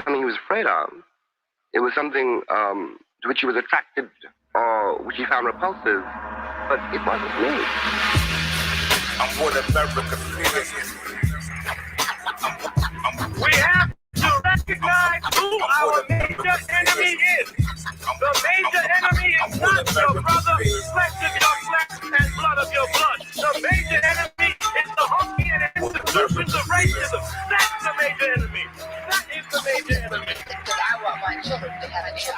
something he was afraid of. It was something to which he was attracted or which he found repulsive, but it wasn't me. I'm what America feels. We have to recognize who our major enemy is. The major enemy is not your brother, flesh of your flesh and blood of your blood. The major enemy is the hungry and institutions of racism. That's the major enemy. That is the major enemy. Because I want my children to have an answer.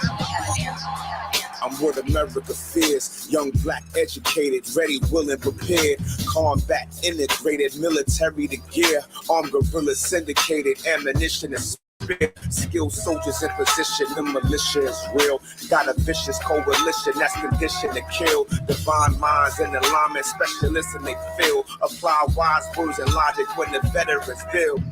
I'm what America fears. Young, black, educated, ready, willing, prepared. Combat, integrated, military to gear. Armed guerrillas, syndicated, ammunition and spear. Skilled soldiers in position, the militia is real. Got a vicious coalition that's conditioned to kill. Divine minds in alignment, specialists in they field. Apply wise words and logic when the veterans build.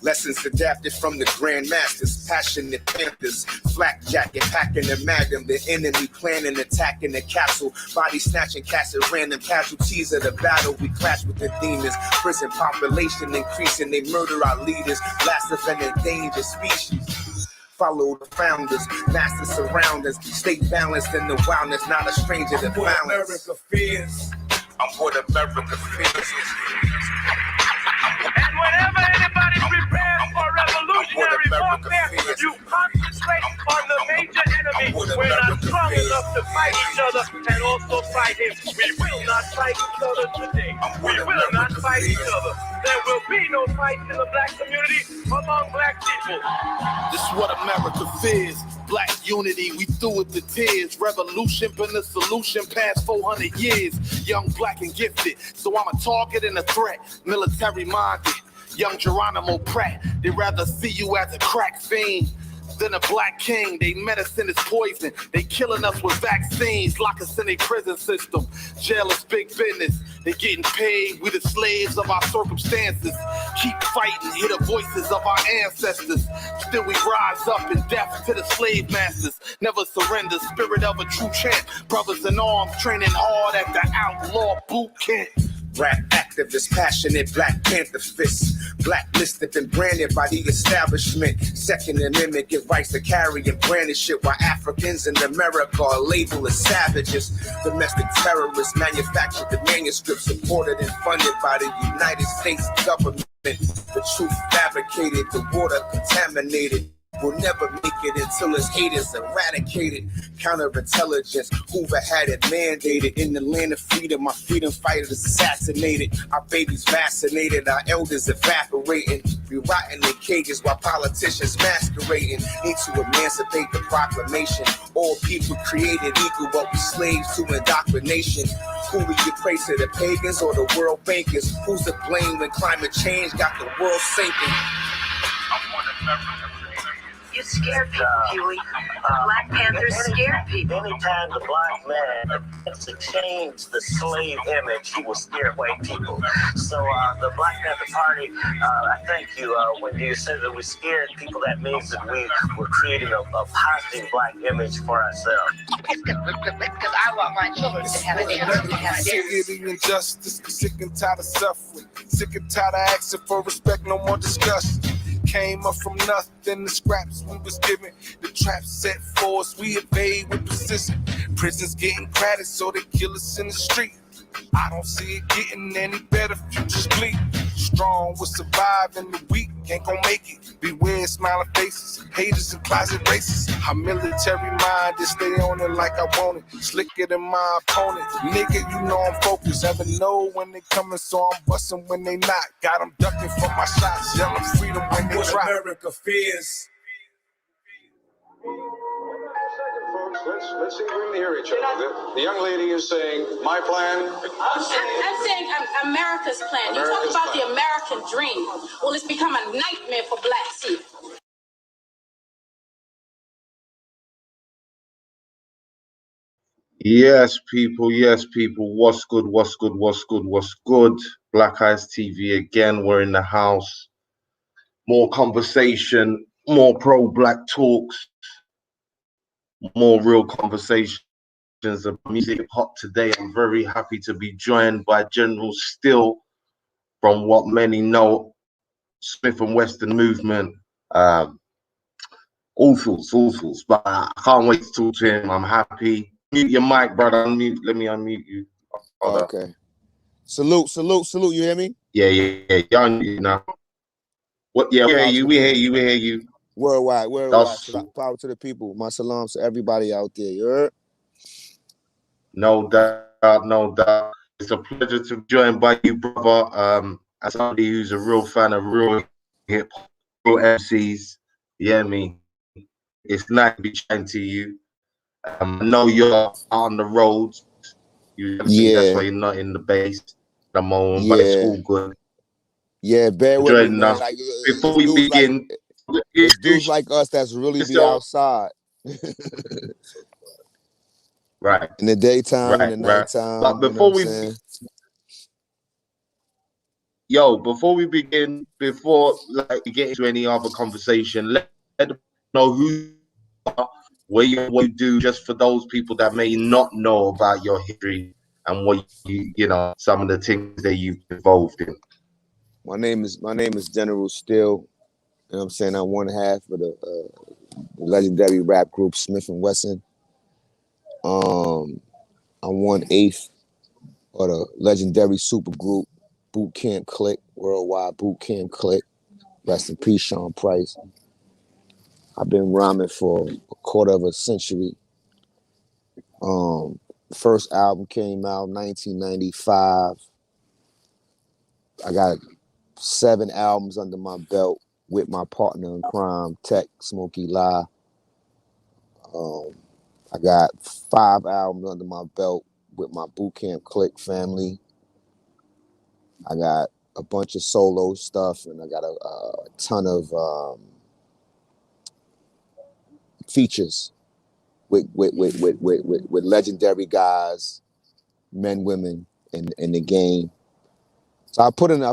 Lessons adapted from the grandmasters, passionate panthers, flak jacket packing the magnum, the enemy planning, attacking the capsule, body snatching cats at random casualties of the battle. We clash with the demons, prison population increasing, they murder our leaders, last of an endangered species. Follow the founders, master surround us, stay balanced in the wildness, not a stranger to violence. America fears. I'm what America fears. And whenever anybody prepares for revolutionary warfare, you concentrate on the major enemy. We're not strong enough to fight each other and also fight him. We will not fight each other today. We will not fight each other. There will be no fight in the black community among black people. This is what America fears. Black unity, we threw it to tears. Revolution been the solution past 400 years. Young, black, and gifted, so I'm a target and a threat. Military-minded, young Geronimo Pratt. They'd rather see you as a crack fiend than a black king. They medicine is poison. They killing us with vaccines, lock us in a prison system. Jail is big business. They getting paid. We the slaves of our circumstances. Keep fighting, hear the voices of our ancestors. Still we rise up in death to the slave masters. Never surrender, spirit of a true champ. Brothers in arms training hard at the outlaw boot camp. Rap activists, passionate Black Panther fists, blacklisted and branded by the establishment. Second Amendment give rights to carry and brandish it, while Africans in America are labeled as savages. Domestic terrorists manufactured the manuscript, supported and funded by the United States government. The truth fabricated, the water contaminated. We'll never make it until its haters eradicated. Counterintelligence, Hoover had it mandated. In the land of freedom, our freedom fighters assassinated. Our babies vaccinated, our elders evaporating. We rotting in cages while politicians masquerading. Need to emancipate the proclamation. All people created equal, but we slaves to indoctrination. Who do you pray to, the pagans or the world bankers? Who's to blame when climate change got the world sinking? You scared people, Huey. Black Panthers scared people. Anytime the black man attempts to change the slave image, he will scare white people. So the Black Panther Party, I thank you. When you said that we scared people, that means that we were creating a positive black image for ourselves. Because I want my children to have an answer. Sick of injustice, sick and tired of suffering, sick and tired of asking for respect, no more discussion. Came up from nothing, the scraps we was given, the traps set for us, we evade with precision. Prisons getting crowded, so they kill us in the street. I don't see it getting any better, futures bleak. Strong will survive and the weak ain't gon' make it. Beware smiling faces, haters and closet racists. I'm military minded, stay on it like I want it. Slicker than my opponent. Nigga, you know I'm focused. Never know when they coming, so I'm busting when they not. Got them ducking for my shots, yelling freedom when they drop. America fears. Let's see if we can hear each other. The young lady is saying, my plan. I'm saying America's plan. You talk about the American dream. Well, it's become a nightmare for blacks here. Yes, people. What's good? Black Eyes TV again. We're in the house. More conversation, more pro-black talks, more real conversations of music hop today. I'm very happy to be joined by General Steele from what many know, SMIF-N-WESSUN movement. Um, all sorts. But I can't wait to talk to him. I'm happy. Mute your mic, brother. Let me unmute you. Okay. Salute. You hear me? Yeah. You're on you now. What? Yeah, we hear you. Worldwide. That's Power to the people. My salams to everybody out there. You heard? no doubt. It's a pleasure to be joined by you, brother. As somebody who's a real fan of real hip hop, real MCs. Yeah, me. It's nice to be chatting to you. I know you're on the roads. You MC, that's why you're not in the base at the moment, but it's all good. Yeah, bear with me, man. Like, before we begin, it's dudes like us that's really be outside. Right. In the daytime, in the nighttime. But before we begin, before like we get into any other conversation, let them know who you are, what you do, just for those people that may not know about your history and what you know, some of the things that you've involved in. My name is General Steele. You know what I'm saying? I'm one half of the legendary rap group SMIF-N-WESSUN. I'm 1/8 of the legendary supergroup Boot Camp CLIK, Worldwide Boot Camp CLIK. Rest in peace, Sean Price. I've been rhyming for a quarter of a century. First album came out 1995. I got 7 albums under my belt with my partner in crime, Tech Smokey La. I got 5 albums under my belt with my Boot Camp CLIK family. I got a bunch of solo stuff, and I got a ton of features with legendary guys, men, women in the game. So I put in a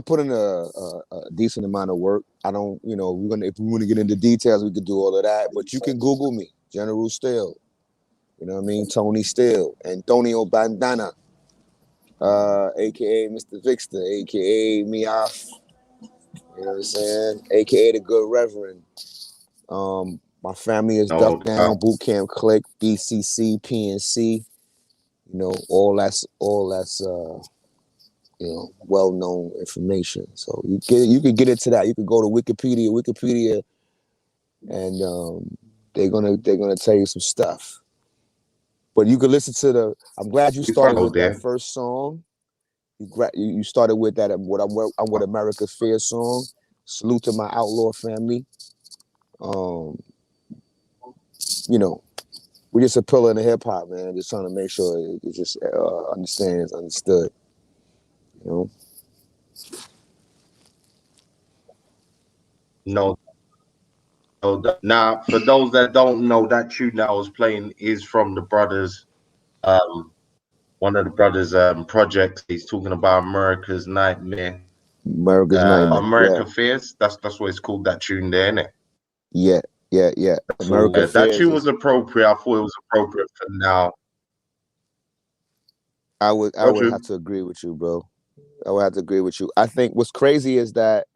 decent amount of work. I don't, you know, if we want to get into details, we could do all of that. But you can Google me, General Steele. You know what I mean? Tony Steele, Antonio Bandana, aka Mr. Vixter, aka Miaf. You know what I'm saying? AKA the Good Reverend. My family is Duck Down, Boot Camp CLIK, BCC, PNC. You know, all that's you know, well-known information. So you could get into that. You could go to Wikipedia, and they're gonna tell you some stuff. But you could listen to I'm glad you started with that first song. You started with that I'm What America Fears song. Salute to my outlaw family. You know, we're just a pillar in the hip hop, man. Just trying to make sure it just understood. You know. Now, for those that don't know, that tune that I was playing is from the brothers. One of the brothers' projects. He's talking about America's Nightmare. America Fears. That's what it's called. That tune there, isn't it? Yeah. America Fears. That tune was appropriate. I thought it was appropriate for now. I would have to agree with you, bro. I would have to agree with you. I think what's crazy is that,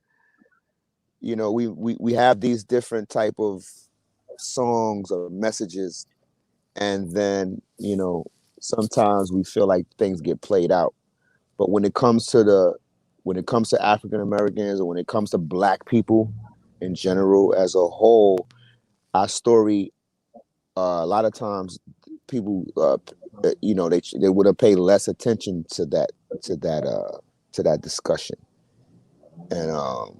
you know, we have these different type of songs or messages, and then, you know, sometimes we feel like things get played out. But when it comes to African Americans, or when it comes to Black people in general as a whole, our story, a lot of times people, you know, they would have paid less attention to that discussion. And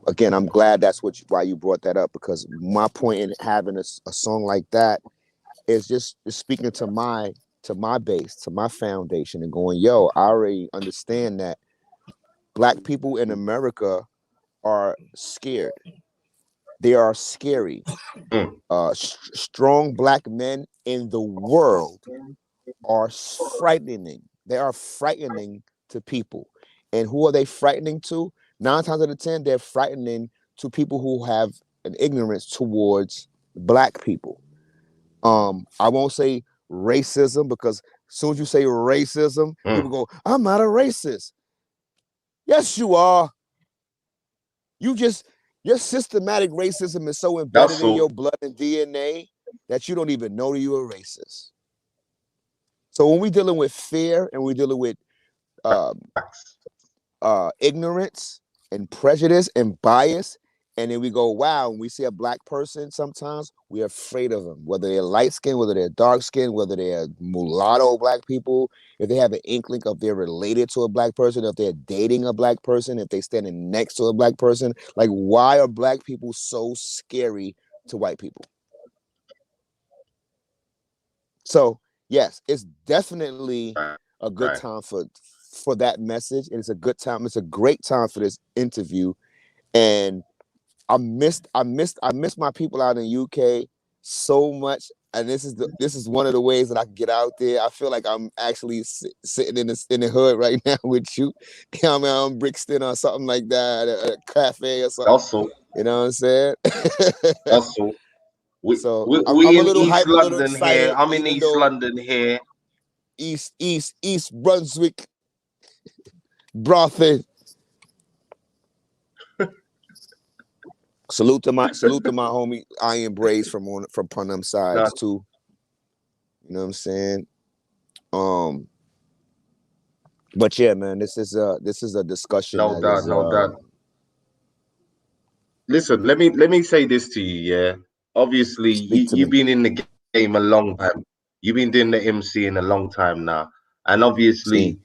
again, I'm glad that's why you brought that up, because my point in having a song like that is just speaking to my base, to my foundation, and going, yo, I already understand that Black people in America are scared. They are scary. Strong Black men in the world are frightening. They are frightening to people. And who are they frightening to? 9 times out of 10, they're frightening to people who have an ignorance towards Black people. I won't say racism, because as soon as you say racism, people go, I'm not a racist. Yes, you are. You Your systematic racism is so embedded That's in all. your blood and DNA that you don't even know you're a racist. So when we're dealing with fear and we're dealing with ignorance and prejudice and bias, and then we go, wow, when we see a black person, sometimes we're afraid of them, whether they're light skinned, whether they're dark skinned, whether they're mulatto black people, if they have an inkling of they're related to a black person, if they're dating a black person, if they're standing next to a black person. Like, why are black people so scary to white people? So yes, it's definitely a good time for that message, and it's a good time. It's a great time for this interview, and I missed my people out in UK so much, and this is one of the ways that I can get out there. I feel like I'm actually sitting in the hood right now with you. I'm in Brixton or something like that, at a cafe or something. Also, you know what I'm saying? also, we we I'm a in little East hype, a little London excited, here. I'm in even East though London here. East Brunswick, Brothen. Salute to my homie Iron Brace from them sides too. You know what I'm saying? But yeah, man, this is a discussion. No doubt. Listen, let me say this to you, yeah. Obviously, you've been in the game a long time. You've been doing the MC in a long time now. And obviously,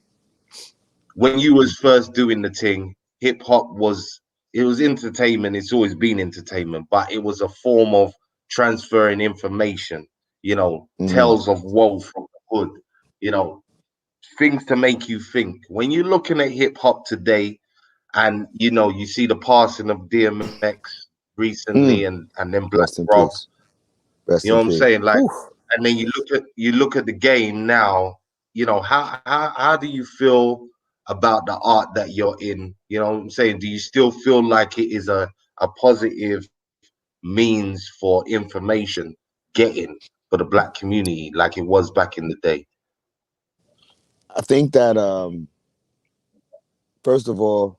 when you was first doing the thing, hip hop was entertainment. It's always been entertainment, but it was a form of transferring information, tales of woe from the hood, things to make you think. When you're looking at hip hop today, and you see the passing of DMX recently, and then Black Rob. You know what I'm saying? Like, and then you look at the game now. How do you feel about the art that you're in? You know what I'm saying? Do you still feel like it is a positive means for information getting for the black community like it was back in the day? I think that first of all,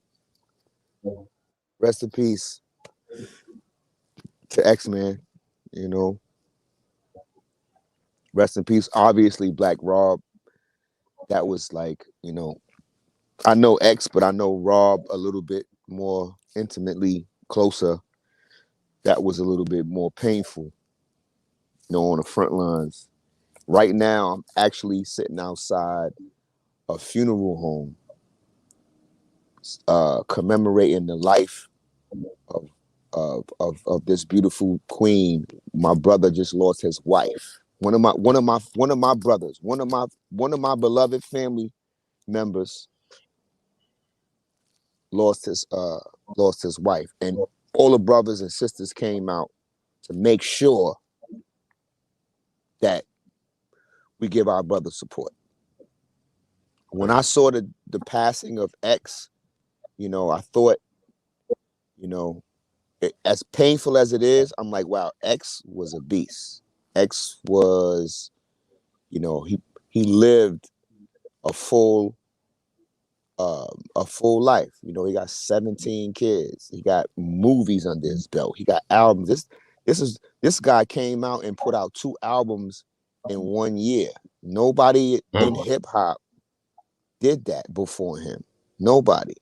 rest in peace to X-Man, rest in peace. Obviously, Black Rob, that was like, I know X, but I know Rob a little bit more intimately closer. That was a little bit more painful, on the front lines. Right now, I'm actually sitting outside a funeral home, commemorating the life of this beautiful queen. My brother just lost his wife. One of my brothers, one of my beloved family members lost his wife, and all the brothers and sisters came out to make sure that we give our brother support. When I saw the passing of X, I thought, as painful as it is, I'm like, wow, X was a beast. X was, he lived a full life. He got 17 kids. He got movies under his belt. He got albums. This guy came out and put out 2 albums in 1 year. Nobody in hip hop did that before him. Nobody.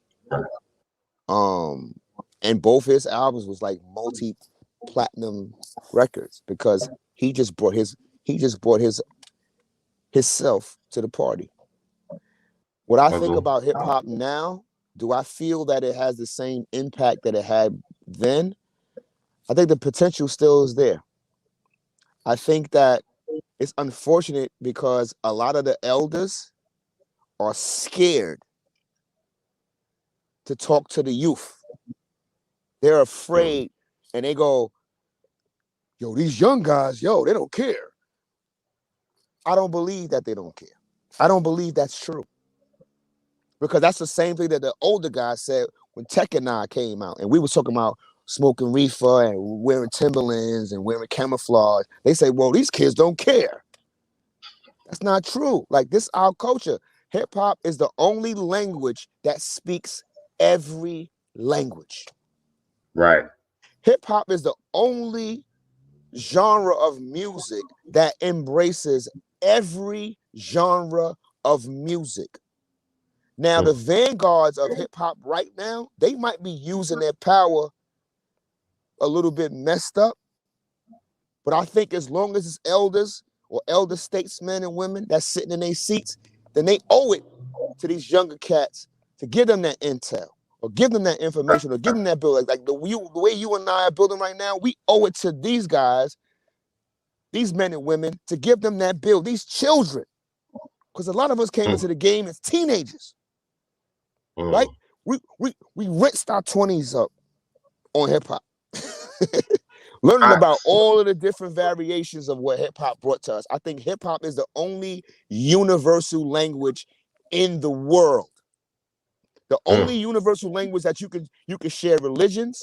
And both his albums was like multi-platinum records because he just brought himself to the party. What I think about hip hop now, do I feel that it has the same impact that it had then? I think the potential still is there. I think that it's unfortunate because a lot of the elders are scared to talk to the youth. They're afraid, and they go, yo, these young guys, they don't care. I don't believe that they don't care. I don't believe that's true. Because that's the same thing that the older guys said when Tech and I came out, and we were talking about smoking reefer and wearing Timberlands and wearing camouflage. They say, well, these kids don't care. That's not true. Like, this is our culture. Hip hop is the only language that speaks every language. Right. hip hop is the only genre of music that embraces every genre of music. Now, the vanguards of hip hop right now, they might be using their power a little bit messed up, but I think as long as it's elders or elder statesmen and women that's sitting in their seats, then they owe it to these younger cats to give them that intel or give them that information or give them that build. Like the way you and I are building right now, we owe it to these guys, these men and women, to give them that build, these children. Because a lot of us came into the game as teenagers, right? We rinsed our 20s up on hip hop. Learning about all of the different variations of what hip hop brought to us. I think hip hop is the only universal language in the world. The only universal language that you can share religions,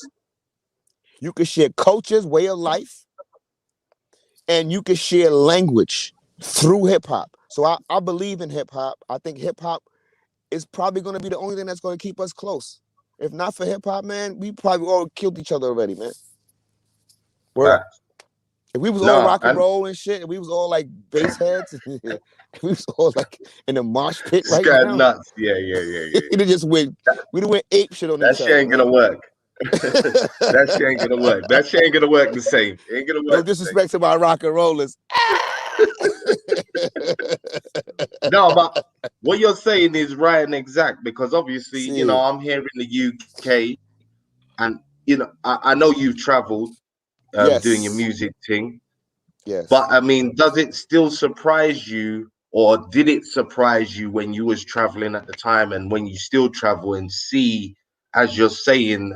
you can share cultures, way of life, and you can share language through hip hop. So I believe in hip hop. I think hip hop is probably going to be the only thing that's going to keep us close. If not for hip hop, man, we probably all killed each other already, man. Right. If we was all rock and roll and shit, and we was all like bass heads, and we was all like in the mosh pit right now. Nuts. Yeah. We'd have just went ape shit on each other. That shit ain't gonna work. That shit ain't gonna work. That shit ain't gonna work the same. It ain't gonna work. No disrespect to my rock and rollers. No, but what you're saying is right and exact, because obviously, you know, I'm here in the UK, and you know, I know you've traveled. Doing your music thing, but I mean, does it still surprise you, or did it surprise you when you was traveling at the time, and when you still travel and see, as you're saying,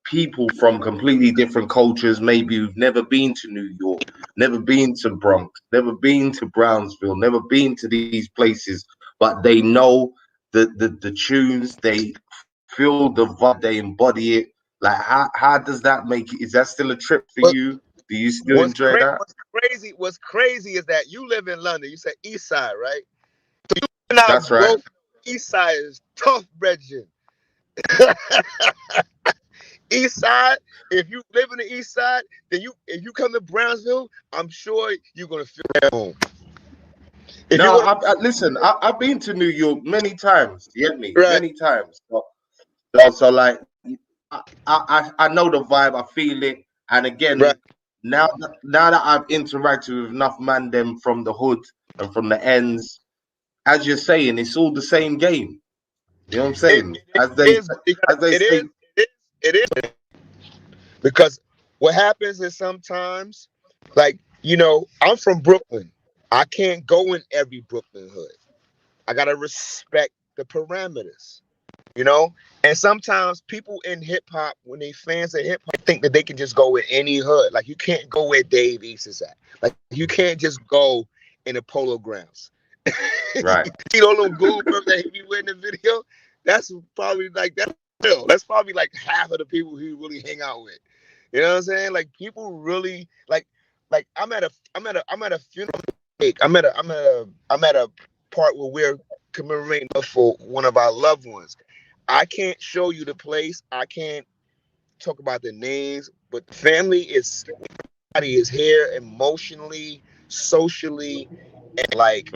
people from completely different cultures, maybe who've never been to New York, never been to Bronx, never been to Brownsville, never been to these places, but they know the tunes, they feel the vibe, they embody it. Like, how does that make it? Is that still a trip for you? Do you still enjoy that? What's crazy is that you live in London. You said East Side, right? So you and I That's right. Both East Side is tough, brethren. East Side. If you live in the East Side, then if you come to Brownsville, I'm sure you're gonna feel at home. Listen. I've been to New York many times. You get me? Right. Many times. So like. I know the vibe, I feel it, and again, now that I've interacted with enough man them from the hood and from the ends, as you're saying, it's all the same game. You know what I'm saying? It is. Because what happens is sometimes, like, you know, I'm from Brooklyn. I can't go in every Brooklyn hood. I gotta respect the parameters. You know, and sometimes people in hip hop, when they fans of hip hop, think that they can just go in any hood. Like, you can't go where Dave East is at. Like, you can't just go in the Polo Grounds. Right. You know, little Goldberg that he wearing the video. That's probably like that's probably like half of the people he really hang out with. You know what I'm saying? Like, people really like I'm at a funeral. I'm at a part where we're commemorating for one of our loved ones. I can't show you the place. I can't talk about the names, but the family everybody is here emotionally, socially, and like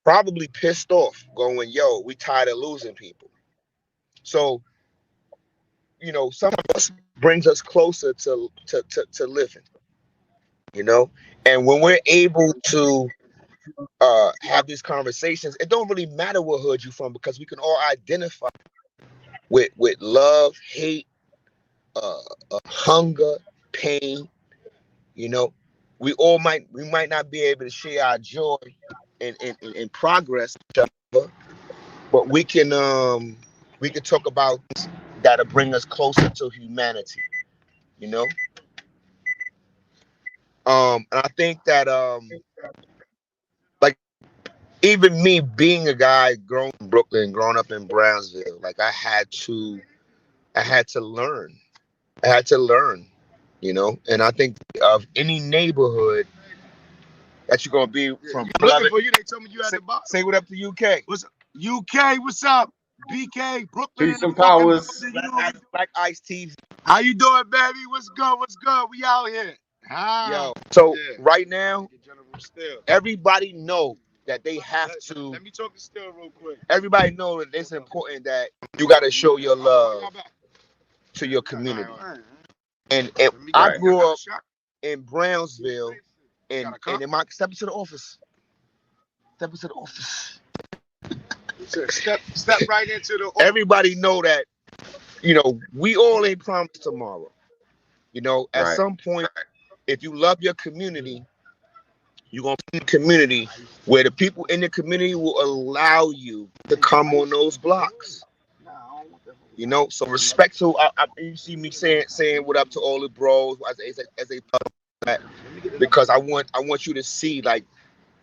probably pissed off, going, yo, we tired of losing people. So, you know, some of us brings us closer to living, you know? And when we're able to have these conversations, it don't really matter what hood you from, because we can all identify with love, hate, hunger, pain. You know, we might not be able to share our joy and progress, but we can talk about things that'll bring us closer to humanity. You know, and I think that like, even me being a guy grown in Brooklyn, growing up in Brownsville, like, I had to learn. You know, and I think of any neighborhood that you're gonna be from. I'm looking for you. They told me you had the box. Say what up to UK. What's up? UK? What's up? BK, Brooklyn, Peace and fucking powers. BLACKICETV7. How you doing, baby? What's good? What's good? We out here. Yo, so right now, everybody know that they have to. Let me talk to Steele real quick. Everybody know that it's important that you got to show your love to your community. And I grew up in Brownsville, and in my step into the office. Step into the office. Step right into the office. Everybody know that, you know, we all ain't promised tomorrow. You know, at some point, if you love your community, you're going to be in a community where the people in the community will allow you to come on those blocks. You know, so respectful. You see me saying what up to all the bros as they that, because I want you to see, like,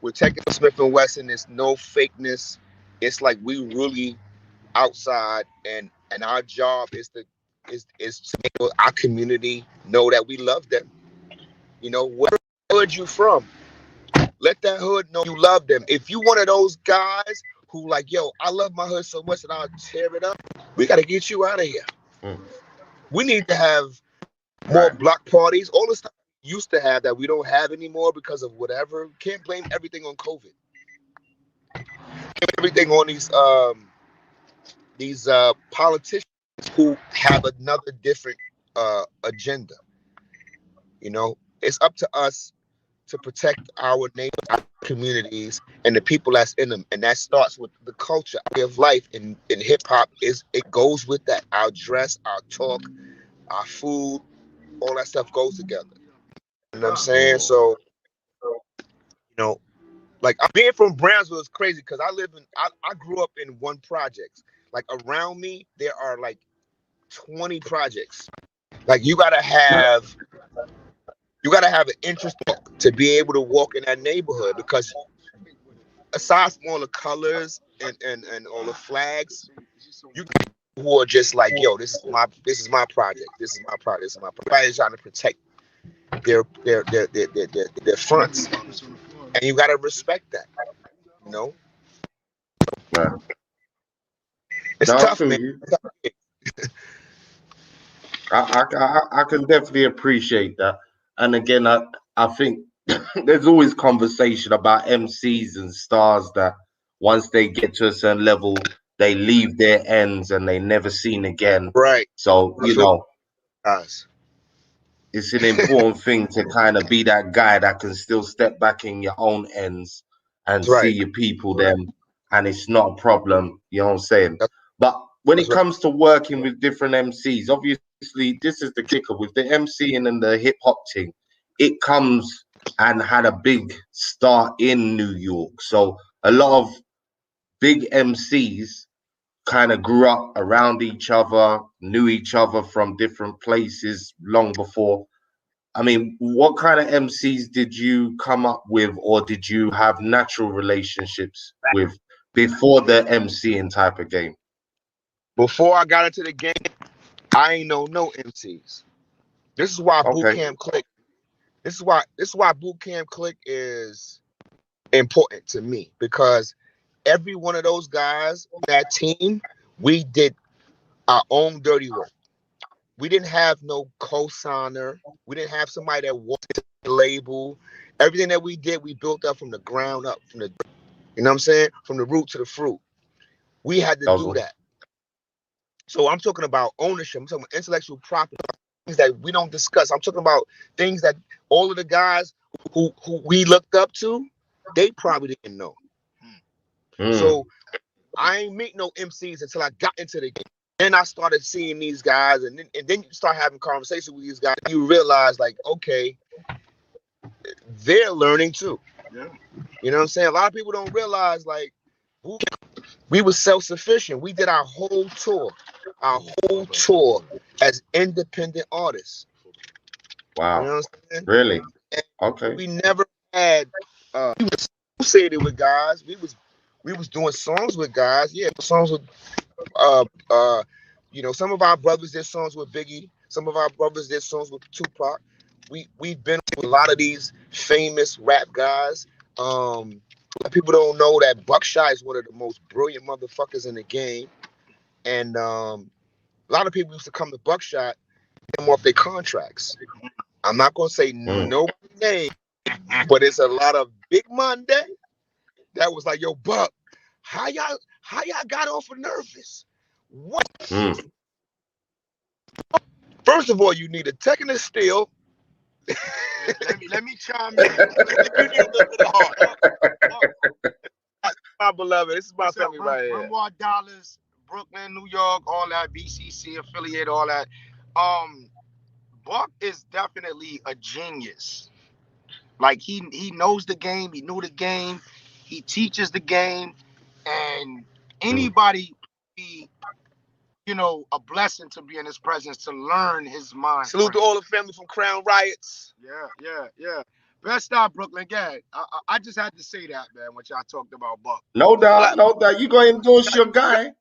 we're taking SMIF-N-WESSUN. There's no fakeness. It's like we really outside, and our job is to make our community know that we love them. You know, where hood you from? Let that hood know you love them. If you one of those guys who like, yo, I love my hood so much that I'll tear it up, we got to get you out of here. We need to have more block parties. All the stuff we used to have that we don't have anymore because of whatever. Can't blame everything on COVID. Everything on these politicians who have another different agenda. You know, it's up to us to protect our neighbors, our communities, and the people that's in them. And that starts with the culture, our way of life. In hip hop, it goes with that. Our dress, our talk, our food, all that stuff goes together. You know what I'm saying? So, you know, like, being from Brownsville is crazy because I grew up in one project. Like, around me, there are like 20 projects. Like, you gotta have an interest to be able to walk in that neighborhood, because aside from all the colors and all the flags, you who are just like, yo, this is my project. This is my project. Everybody's trying to protect their fronts, and you gotta respect that. You know, it's tough, man. I can definitely appreciate that. And again, I think there's always conversation about MCs and stars that once they get to a certain level, they leave their ends and they never seen again. Right. So, you know, it's an important thing to kind of be that guy that can still step back in your own ends and see your people then, and it's not a problem. You know what I'm saying? But when it comes to working with different MCs, obviously this is the kicker with the MCing and the hip hop thing. It comes and had a big start in New York. So a lot of big MCs kind of grew up around each other, knew each other from different places long before. I mean, what kind of MCs did you come up with, or did you have natural relationships with before the MCing type of game? Before I got into the game, I ain't know no MCs. This is why Boot Camp CLIK. This is why Boot Camp CLIK is important to me, because every one of those guys on that team, we did our own dirty work. We didn't have no co-signer. We didn't have somebody that walked the label. Everything that we did, we built up from the ground up, you know what I'm saying? From the root to the fruit. We had to do that. So I'm talking about ownership. I'm talking about intellectual property, things that we don't discuss. I'm talking about things that all of the guys who we looked up to, they probably didn't know. So I ain't meet no MCs until I got into the game. Then I started seeing these guys, and then you start having conversations with these guys. You realize, like, okay, they're learning too. Yeah. You know what I'm saying? A lot of people don't realize, like, we were self-sufficient. We did our whole tour as independent artists. Wow. You know what I'm saying? Really? And okay. We never had we was associated with guys. We was doing songs with guys. Yeah, songs with you know, some of our brothers did songs with Biggie. Some of our brothers did songs with Tupac. We've been with a lot of these famous rap guys. People don't know that Buckshot is one of the most brilliant motherfuckers in the game. And a lot of people used to come to Buckshot them off their contracts. I'm not gonna say no name, but it's a lot of Big Monday that was like, yo, Buck, how y'all got off of Nervous? What? First of all, you need a technical Steele. let me chime in. You need a little bit of heart. My beloved, this is my family right here. Rumbar Dollars, Brooklyn, New York, all that, BCC affiliate, all that. Buck is definitely a genius. Like he knows the game, he knew the game, he teaches the game, and anybody be, a blessing to be in his presence to learn his mind. Salute to all the family from Crown Riots. Yeah. Best stop, Brooklyn. Yeah, I just had to say that, man, when y'all talked about Buck. No doubt. You go endorse your guy.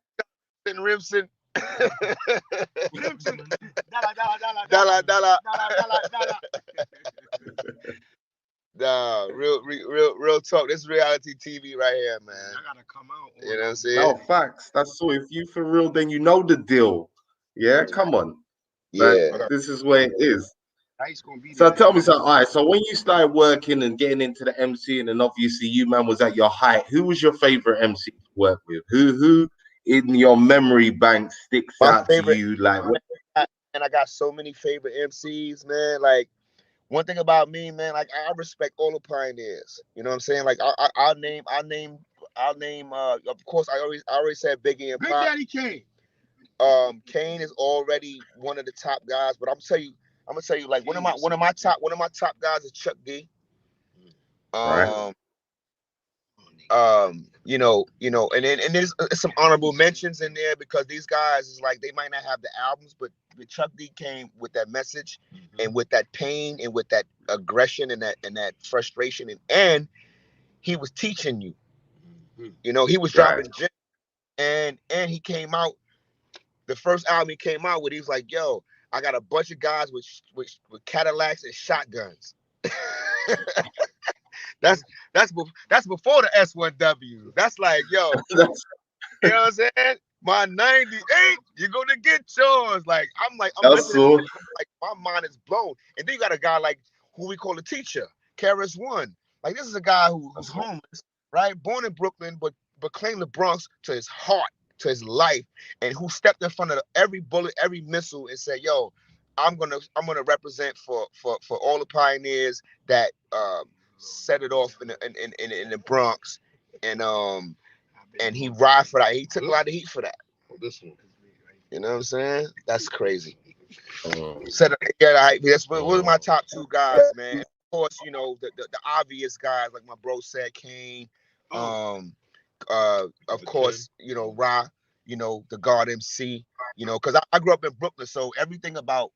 Rimson. Dollar. Nah, real talk. This is reality TV right here, man. I gotta come out. You know what I'm saying? No, facts. That's so. If you for real, then you know the deal. Yeah, come on. Yeah. This is where it is. Gonna be So tell me something. All right. So when you started working and getting into the MCing, and obviously you, man, was at your height. Who was your favorite MC to work with? Who in your memory bank sticks out to you? Like, and I got so many favorite MCs, man. Like, one thing about me, man, like I respect all the pioneers. You know what I'm saying? Like I'll name. Of course, I already said Biggie and Big Pop. Daddy Kane. Kane is already one of the top guys, but I'm gonna tell you, like one of my top guys is Chuck D. Right. And there's some honorable mentions in there because these guys is like they might not have the albums, but Chuck D came with that message and with that pain and with that aggression and that frustration and he was teaching you. He was dropping gems, and he came out. The first album he came out with, he was like, "Yo, I got a bunch of guys with Cadillacs and shotguns." That's before the S1W. That's like, yo, you know what I'm saying? My 98, you're gonna get yours. Like, I'm listening, like my mind is blown. And then you got a guy like who we call a teacher, Karis One. Like, this is a guy who's homeless, right? Born in Brooklyn, but claimed the Bronx to his heart, to his life, and who stepped in front of every bullet, every missile, and said, "Yo, I'm gonna represent for all the pioneers that set it off in the Bronx," and he ride for that. He took a lot of heat for that. You know what I'm saying? That's crazy. That's one of my top two guys, man. Of course, the obvious guys like my bro said, Kane. Of course, Ra. The God MC. Because I grew up in Brooklyn, so everything about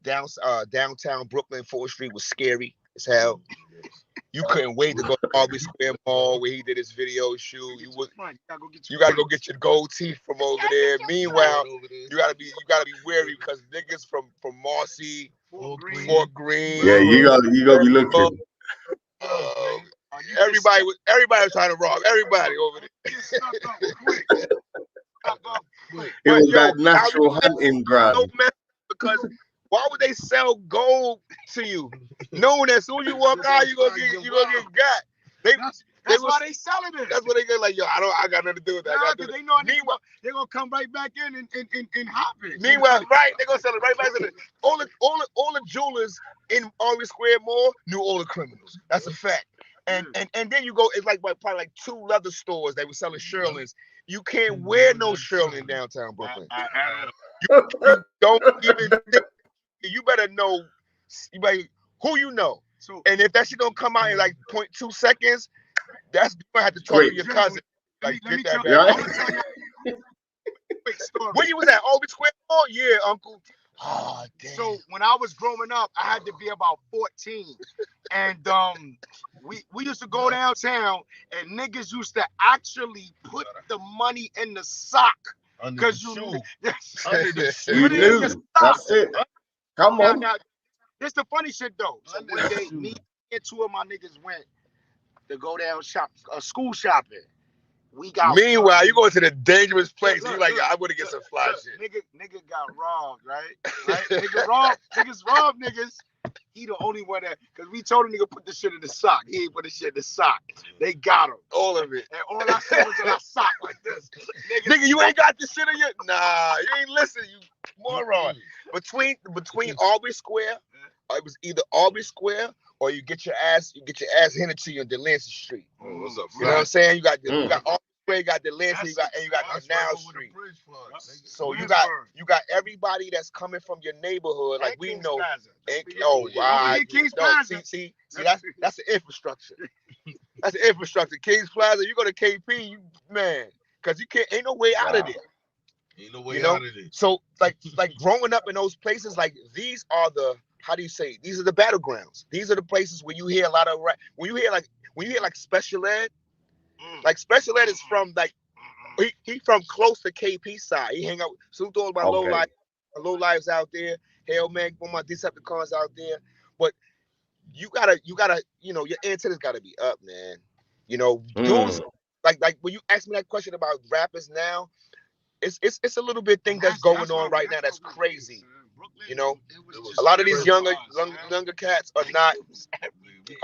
downtown Brooklyn, 4th Street was scary as hell. You couldn't wait to go to Aubrey Square Mall where he did his video shoot. You gotta go get your gold teeth from over there. Meanwhile, you gotta be wary because niggas from Marcy, Fort Greene. Yeah, you gotta be looking. Everybody was trying to rob everybody over there. It was that natural hunting ground. Because why would they sell gold to you, knowing that as soon as you walk out, you're gonna get got? That's why they selling it. That's what they get like, yo, I got nothing to do with that. Because they know they're gonna come right back in and hop it. Meanwhile, right, they're gonna sell it right back to all the jewelers in Aubrey Square Mall knew all the criminals. That's a fact. And then you go, it's like probably like 2 leather stores that were selling Sherlins. You can't wear no Sherlin in downtown Brooklyn. You don't even think. You better know who you know. And if that shit don't come out in like 0.2 seconds, you might have to talk to your cousin. Like, get that back. Where you was at? Aubrey Square Mall? Yeah, uncle. Oh, damn. So when I was growing up, I had to be about 14. And we used to go downtown and niggas used to actually put the money in the sock. Because you knew. You knew. That's it. Come on. Now, this the funny shit though. So one day, me and 2 of my niggas went to go down school shopping. We got. Meanwhile, you going to the dangerous place. You like, I'm gonna get some fly shit. Nigga got robbed, right? Niggas robbed niggas. He the only one that, because we told him nigga put the shit in the sock. He ain't put the shit in the sock. They got him. All of it. And all I said was in a sock like this. Nigga, you ain't got the shit in your. Nah, you ain't listening, you moron. Between Aubrey Square, it was either Aubrey Square or you get your ass handed to you on Delancey Street. Oh, what's up? You know what I'm saying? You got Aubrey Square, you got Delancey, you got Canal Street. So you got everybody that's coming from your neighborhood, like we know. King's Plaza. See, that's the infrastructure. That's the infrastructure. King's Plaza, you go to KP, man, because you can't, ain't no way out of there. Ain't no way out of there. So like growing up in those places, like these are the, how do you say? These are the battlegrounds. These are the places where you hear a lot of when you hear like special ed. Like special ed is from like he from close to KP side. He hang out. So all my low lives out there. Hell man, all my Decepticons out there. But you gotta, you know, your antennas gotta be up, man. You know, dudes like when you ask me that question about rappers now, it's a little bit thing that's going on right now that's crazy. You know, a lot of these younger cats are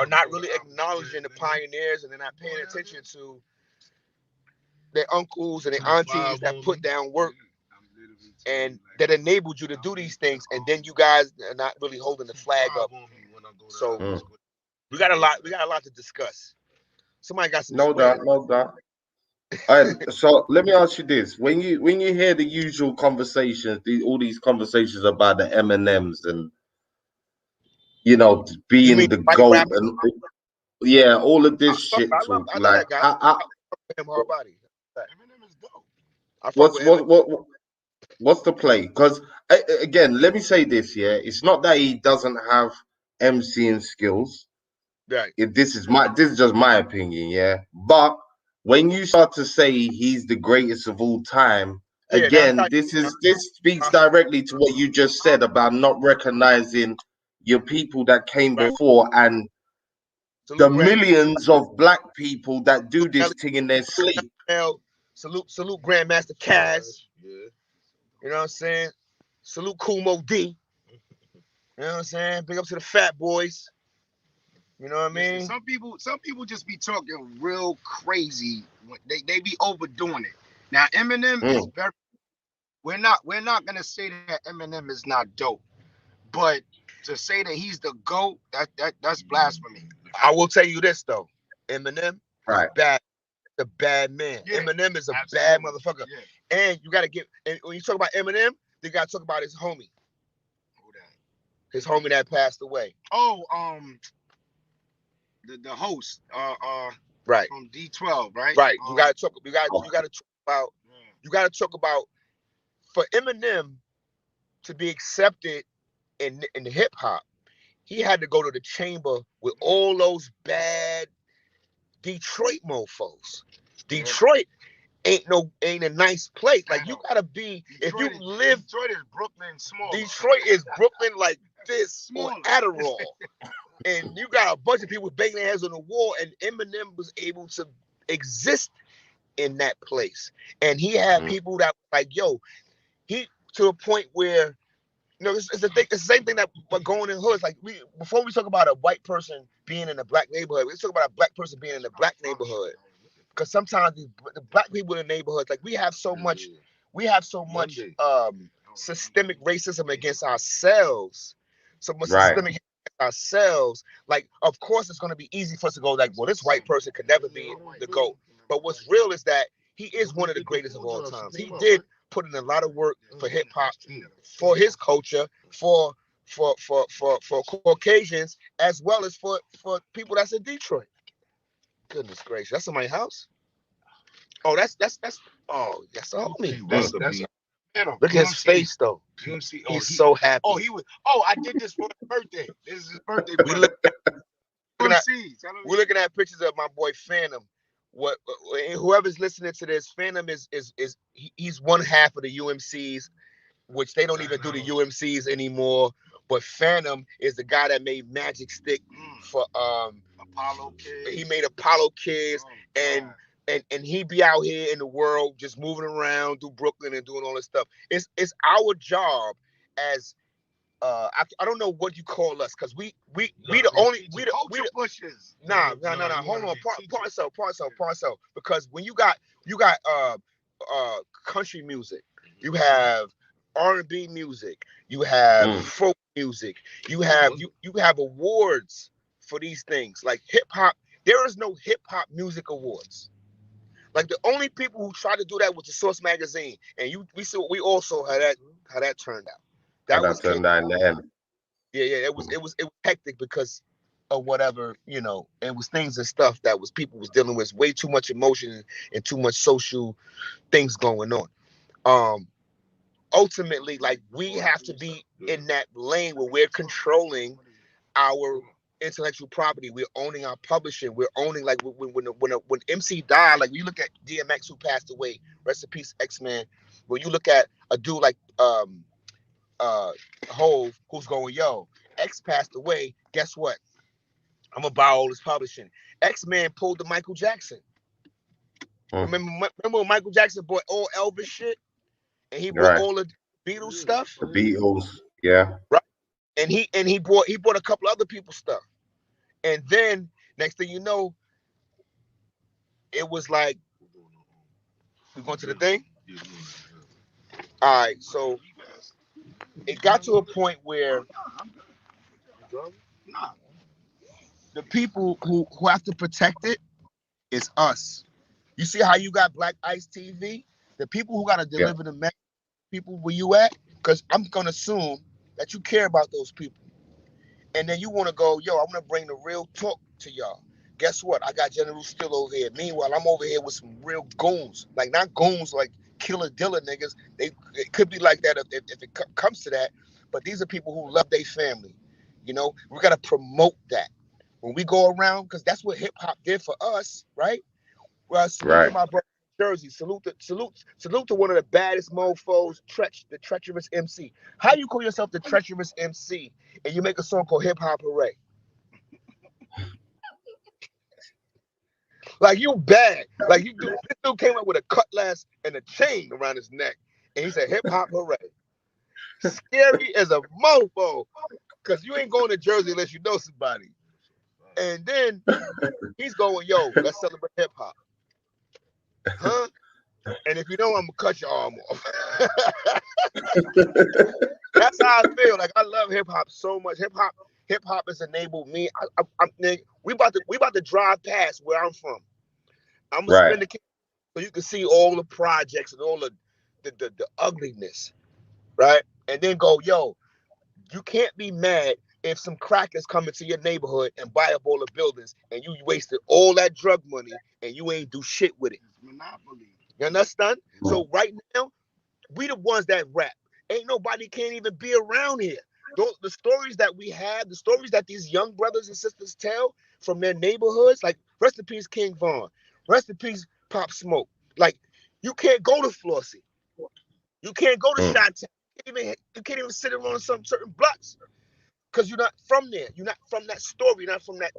not really acknowledging the pioneers, and they're not paying attention to their uncles and their aunties that put down work and that enabled you to do these things, and then you guys are not really holding the flag up. So we got a lot to discuss. Somebody got some. No doubt. So let me ask you this: when you hear the usual conversations, all these conversations about the M&Ms and you know being the GOAT and all of this shit talk, like what's the play? Because again, let me say this: it's not that he doesn't have MCing skills. Right. This is just my opinion, but when you start to say he's the greatest of all time, again, this speaks directly to what you just said about not recognizing your people that came before and the millions of black people that do this thing in their sleep. Salute Grandmaster Kaz. You know what I'm saying? Salute Kumo D. You know what I'm saying? Big up to the Fat Boys. You know what I mean? Some people just be talking real crazy. They be overdoing it. Now Eminem is very. We're not gonna say that Eminem is not dope, but to say that he's the GOAT, that's blasphemy. I will tell you this though, Eminem, the bad man. Yeah, Eminem is a bad motherfucker, and you gotta get. And when you talk about Eminem, you gotta talk about his homie. Who that? His homie that passed away. Oh, the host, right, from D12, right? Right. You gotta talk about for Eminem to be accepted in hip hop, he had to go to the chamber with all those bad Detroit mofos. Detroit ain't a nice place. Like you gotta be Detroit is Brooklyn small. Detroit is Brooklyn like this or Adderall. And you got a bunch of people banging their heads on the wall, and Eminem was able to exist in that place. And he had people that like, he to a point where, you know, it's the same thing that but going in hoods. Like before we talk about a white person being in a black neighborhood, let's talk about a black person being in a black neighborhood. Because sometimes the black people in the neighborhoods, like we have so much systemic racism against ourselves. So much systemic ourselves. Like, of course, it's going to be easy for us to go like, well, this white person could never be the GOAT. But what's real is that he is one of the greatest of all times. He did put in a lot of work for hip hop, for his culture, for Caucasians, as well as for people that's in Detroit. Goodness gracious, that's in my house. Oh, that's oh, that's all me. That's look at his face though. He's so happy. Oh, I did this for his birthday. This is his birthday. We're looking at pictures of my boy Phantom. Whoever's listening to this, Phantom he's one half of the UMCs, which they don't even do the UMCs anymore. But Phantom is the guy that made Magic Stick for Apollo Kids. He made Apollo Kids, and and he be out here in the world just moving around through Brooklyn and doing all this stuff. It's our job as I don't know what you call us, because we the only we the pushes. Nah. Hold on, part. Because when you got country music, you have R&B music, you have folk music, you have awards for these things. Like hip hop, there is no hip hop music awards. Like the only people who tried to do that was the Source magazine, and we all saw how that turned out. That was turned out in the end. Yeah, it was hectic because of whatever, you know, it was things and stuff that was people was dealing with, way too much emotion and too much social things going on. Ultimately, like, we have to be in that lane where we're controlling our intellectual property. We're owning our publishing. We're owning, like, when MC died, like, you look at DMX, who passed away, rest in peace, X-Man. When you look at a dude like Hove, who's going, yo, X passed away, guess what? I'm gonna buy all his publishing. X-Man pulled the Michael Jackson. Remember when Michael Jackson bought all Elvis shit, and he bought all the Beatles stuff? The Beatles, yeah. Right. And he bought a couple other people's stuff. And then next thing you know, it was like, we going to the thing? All right, so it got to a point where the people who have to protect it is us. You see how you got BLACKICETV? The people who got to deliver the message, people where you at, because I'm going to assume that you care about those people. And then you want to go, yo, I'm going to bring the real talk to y'all. Guess what? I got General Steele over here. Meanwhile, I'm over here with some real goons. Like, not goons like killer dealer niggas. It could be like that if it comes to that. But these are people who love their family. You know, we got to promote that. When we go around, because that's what hip hop did for us, right? Well, salute to my brother Jersey. Salute to one of the baddest mofos, the treacherous MC. How you call yourself the treacherous MC and you make a song called Hip Hop Hooray? Like, you bad. Like, this dude came up with a cutlass and a chain around his neck, and he said Hip Hop Hooray. Scary as a mofo, because you ain't going to Jersey unless you know somebody. And then he's going, yo, let's celebrate hip hop. Huh? And if you don't, I'm gonna cut your arm off. That's how I feel. Like, I love hip hop so much. Hip hop has enabled me. We about to drive past where I'm from. I'm gonna spend the so you can see all the projects and all the ugliness, right? And then go, yo, you can't be mad if some crackers come into your neighborhood and buy up all the buildings and you wasted all that drug money and you ain't do shit with it. Monopoly. You understand? So right now, we the ones that rap. Ain't nobody can't even be around here. The stories that we have, the stories that these young brothers and sisters tell from their neighborhoods, like, rest in peace King Von, rest in peace Pop Smoke. Like, you can't go to Flossie. You can't go to Chi-Town. You can't even sit around some certain blocks. Because you're not from there. You're not from that story. You're not from that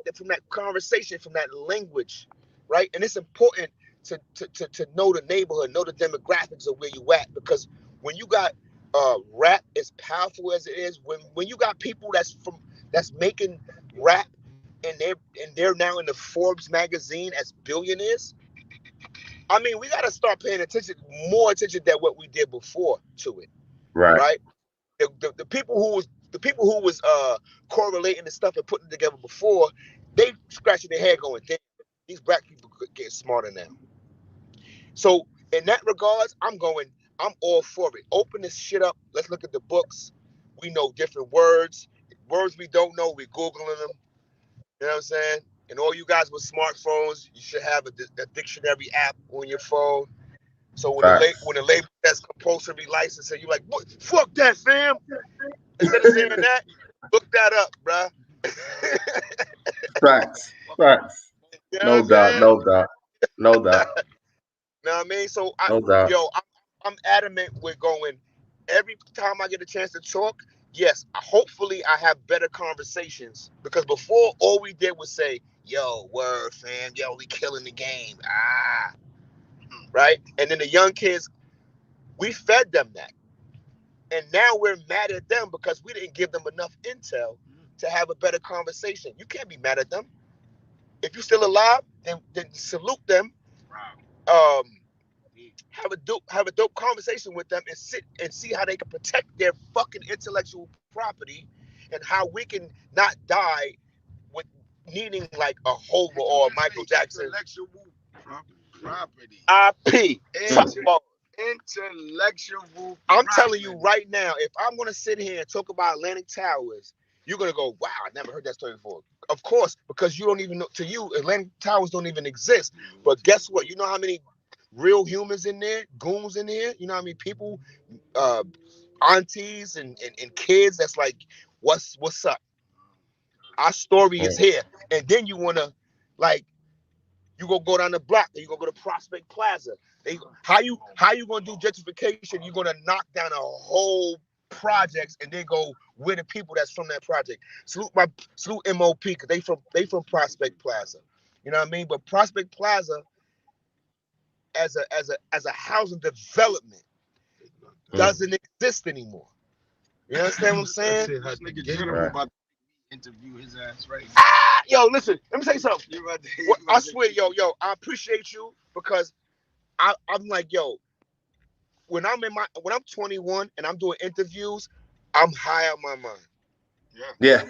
conversation, from that language, right? And it's important to know the neighborhood, know the demographics of where you at. Because when you got rap, as powerful as it is, when you got people that's making rap and they're now in the Forbes magazine as billionaires, I mean, we got to start paying more attention than what we did before to it, right? The people who was correlating the stuff and putting it together before, they scratching their head going, damn, these black people could get smarter now. So in that regards, I'm all for it. Open this shit up. Let's look at the books. We know different words. Words we don't know, we Googling them. You know what I'm saying? And all you guys with smartphones, you should have a dictionary app on your phone. So when the label has compulsory licensing, you're like, what? Fuck that, fam. Instead of saying that, look that up, bruh. Facts. You know No doubt. know what I mean? So I'm adamant with going, every time I get a chance to talk, yes, hopefully I have better conversations, because before all we did was say, yo, word, fam, yo, we killing the game. Right? And then the young kids, we fed them that. And now we're mad at them because we didn't give them enough intel to have a better conversation. You can't be mad at them. If you're still alive, then salute them. Have a dope conversation with them and sit and see how they can protect their fucking intellectual property and how we can not die with needing like a Hova or Michael Jackson. Intellectual property. IP. Intellectual property. I'm telling you right now, if I'm going to sit here and talk about Atlantic Towers, you're going to go, wow, I never heard that story before. Of course, because you don't even know, to you, Atlantic Towers don't even exist. But guess what? You know how many real humans in there, goons in there? You know how many people, aunties and kids that's like, what's up? Our story is here. And then you want to, like, you go down the block, and you go to Prospect Plaza. How you gonna do gentrification? You're gonna knock down a whole projects and then go with the people that's from that project. Salute MOP because they from Prospect Plaza. You know what I mean? But Prospect Plaza as a housing development doesn't exist anymore. You understand what I'm saying? This nigga General about to interview his ass right now. Yo, listen, let me tell you something. I swear, yo, I appreciate you because I'm like, yo, when I'm 21 and I'm doing interviews, I'm high out my mind. Yeah.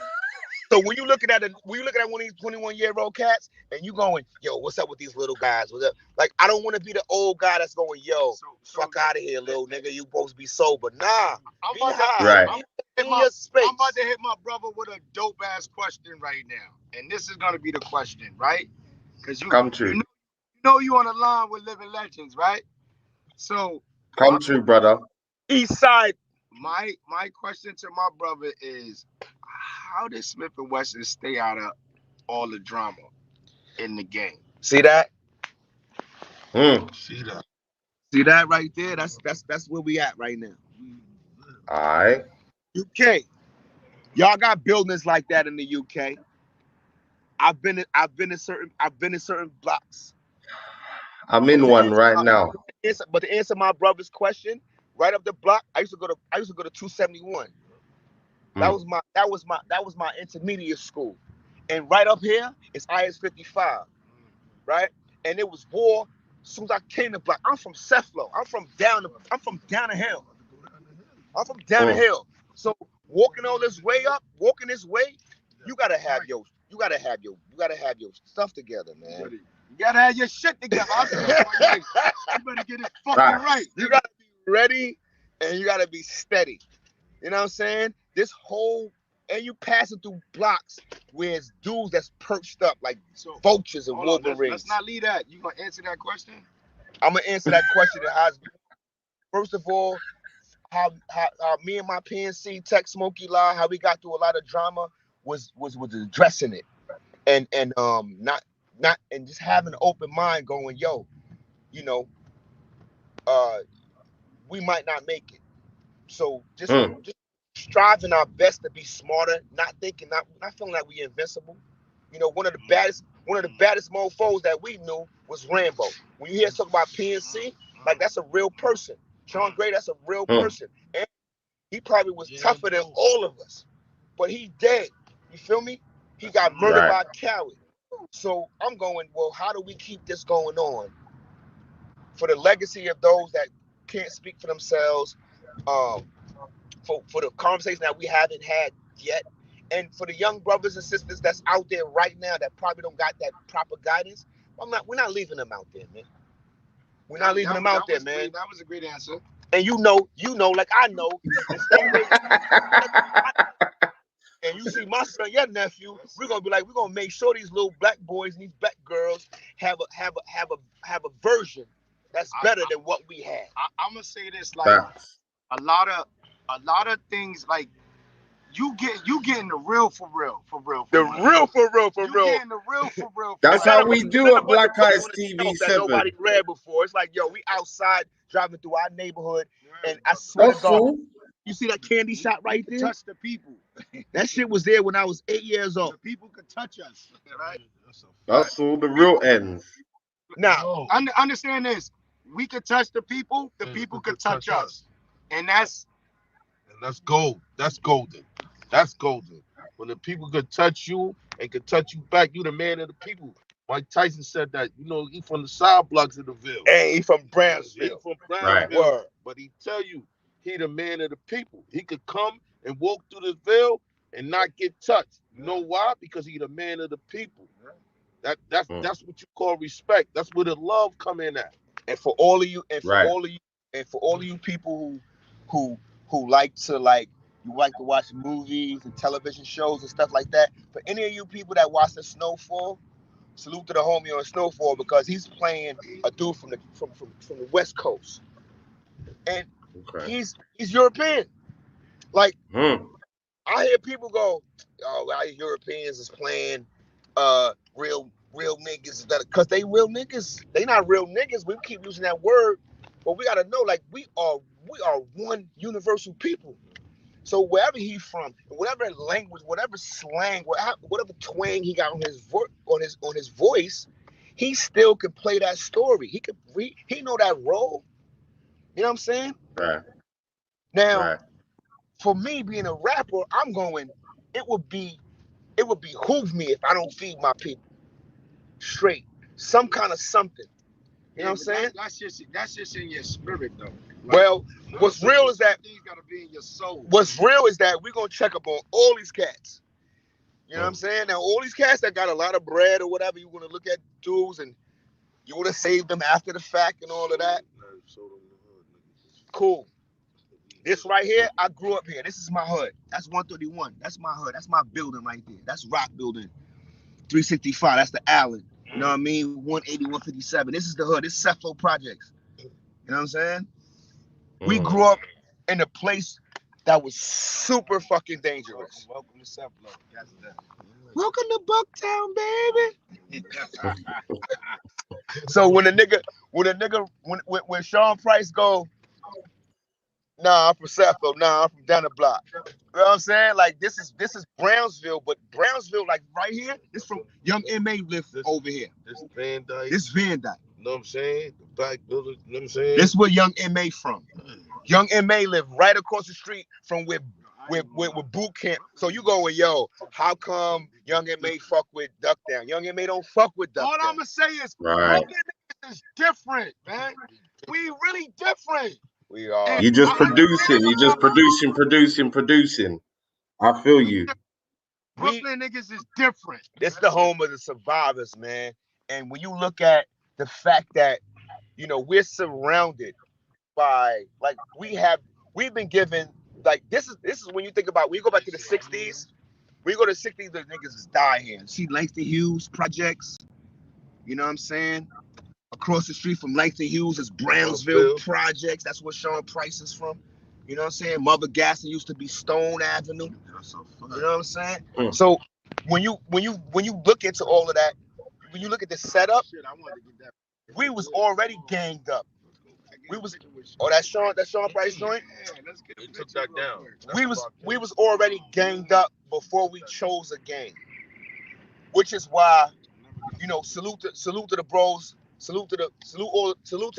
So when you looking at one of these 21-year-old cats and you going, yo, what's up with these little guys? What's up? Like, I don't want to be the old guy that's going, yo, fuck out of here, little nigga. You supposed to be sober. Nah, I'm be about high. I'm about to hit my brother with a dope ass question right now, and this is gonna be the question, right? Because you know you on the line with living legends, right? So come true, brother. East side. My question to my brother is, how did Smith-N-Wessun stay out of all the drama in the game? See that? See that? See that right there? That's where we at right now. All right. UK. Y'all got buildings like that in the UK. I've been in certain blocks. I'm in one right now. But to answer my brother's question, right up the block, I used to go to 271. That was my intermediate school. And right up here is IS 55. Right? And it was war as soon as I came to block. I'm from Ceflo. I'm from down the hill. So walking this way, you gotta have your stuff together, man. You gotta have your shit together. You better get it fucking right. You gotta be ready and you gotta be steady. You know what I'm saying? And you passing through blocks where it's dudes that's perched up like vultures and wolverines. Let's not leave that. You gonna answer that question? I'm gonna answer that question. First of all, how me and my PNC Tech Smokey Law, how we got through a lot of drama was addressing it, and not and just having an open mind, going, yo, you know, we might not make it, so just striving our best to be smarter, not feeling like we invincible. You know, one of the baddest mofos that we knew was Rambo. When you hear something about PNC, like that's a real person. Sean Gray, that's a real person. And he probably was tougher than all of us. But he dead. You feel me? He got murdered by a coward. So I'm going, well, how do we keep this going on for the legacy of those that can't speak for themselves, for the conversation that we haven't had yet, and for the young brothers and sisters that's out there right now that probably don't got that proper guidance? We're not leaving them out there, man. We're not leaving them out there, man. That was a great answer. And you know, like I know. And you see my son, your nephew, we're gonna make sure these little black boys and these black girls have a version that's better than what we had. I'm gonna say this, like a lot of things, like you getting the real for real. The real for real. You getting the real for real. That's how we do at BLACKICETV7. That nobody read before. It's like, yo, we outside driving through our neighborhood, and I swear to God, you see that candy shop right there? Touch the people. That shit was there when I was 8 years old. The people could touch us, right? That's all the real ends. Now, understand this. We could touch the people could touch us. And that's gold. That's golden. That's golden. When the people could touch you and could touch you back, you the man of the people. Mike Tyson said that, you know, he from the side blocks of the Ville. And he from Brownsville. He from Brownsville. Right. But he tell you, he the man of the people. He could come and walk through the Ville and not get touched. You know why? Because he the man of the people. That's what you call respect. That's where the love come in at. And for all of you, and for all of you people who like to watch movies and television shows and stuff like that. For any of you people that watch the Snowfall, salute to the homie on Snowfall, because he's playing a dude from the West Coast, and he's European. Like I hear people go, "Oh, well, Europeans is playing real niggas," because they real niggas. They not real niggas. We keep using that word, but we gotta know, like, we are one universal people. So wherever he's from, whatever language, whatever slang, whatever twang he got on his voice, he still could play that story. He know that role. You know what I'm saying? Right. Now, for me being a rapper, I'm going. It would behoove me if I don't feed my people straight, some kind of something. You know what I'm saying? That's just in your spirit, though. Like, well, what's real is that gotta be in your soul. What's real is that we're gonna check up on all these cats. You know what I'm saying? Now, all these cats that got a lot of bread or whatever, you're gonna look at dudes and you wanna save them after the fact and all of that. Cool. This right here, I grew up here. This is my hood. That's 131. That's my hood. That's my building right there. That's Rock Building. 365. That's the Allen. You know what I mean? 180, 157. This is the hood. This is Cepho Projects. You know what I'm saying? We grew up in a place that was super fucking dangerous. Welcome to Cepho. That's that. Welcome to Bucktown, baby. So when Sean Price go, nah, I'm from Cepho. Nah, I'm from down the block. You know what I'm saying? Like, this is Brownsville, but Brownsville, like right here, this from Young M.A. live over here. This Van Dyke. This Van Dyke. You know what I'm saying? The black building, you know what I'm saying? This is where Young M.A. from. Young M.A. live right across the street from where boot camp. So you going, yo, how come Young M.A. fuck with Duckdown? Young M.A. don't fuck with Duckdown. All I'm gonna say is, is different, man. We really different. We are. You just producing. You just producing. I feel you. Brooklyn niggas is different. It's the home of the survivors, man. And when you look at the fact that, you know, we're surrounded by, like, we've been given, like, this is when you think about, when you go back to the 60s, when you go to the 60s, the niggas is dying here. See Langston Hughes projects, you know what I'm saying? Across the street from Langston Hughes is Brownsville projects. That's where Sean Price is from. You know what I'm saying? Mother Gaston used to be Stone Avenue. You know what I'm saying? So when you look into all of that, when you look at the setup, we was already ganged up. We was that Sean Price joint. They took that down. We was already ganged up before we chose a gang, which is why, you know, salute to the bros. Salute to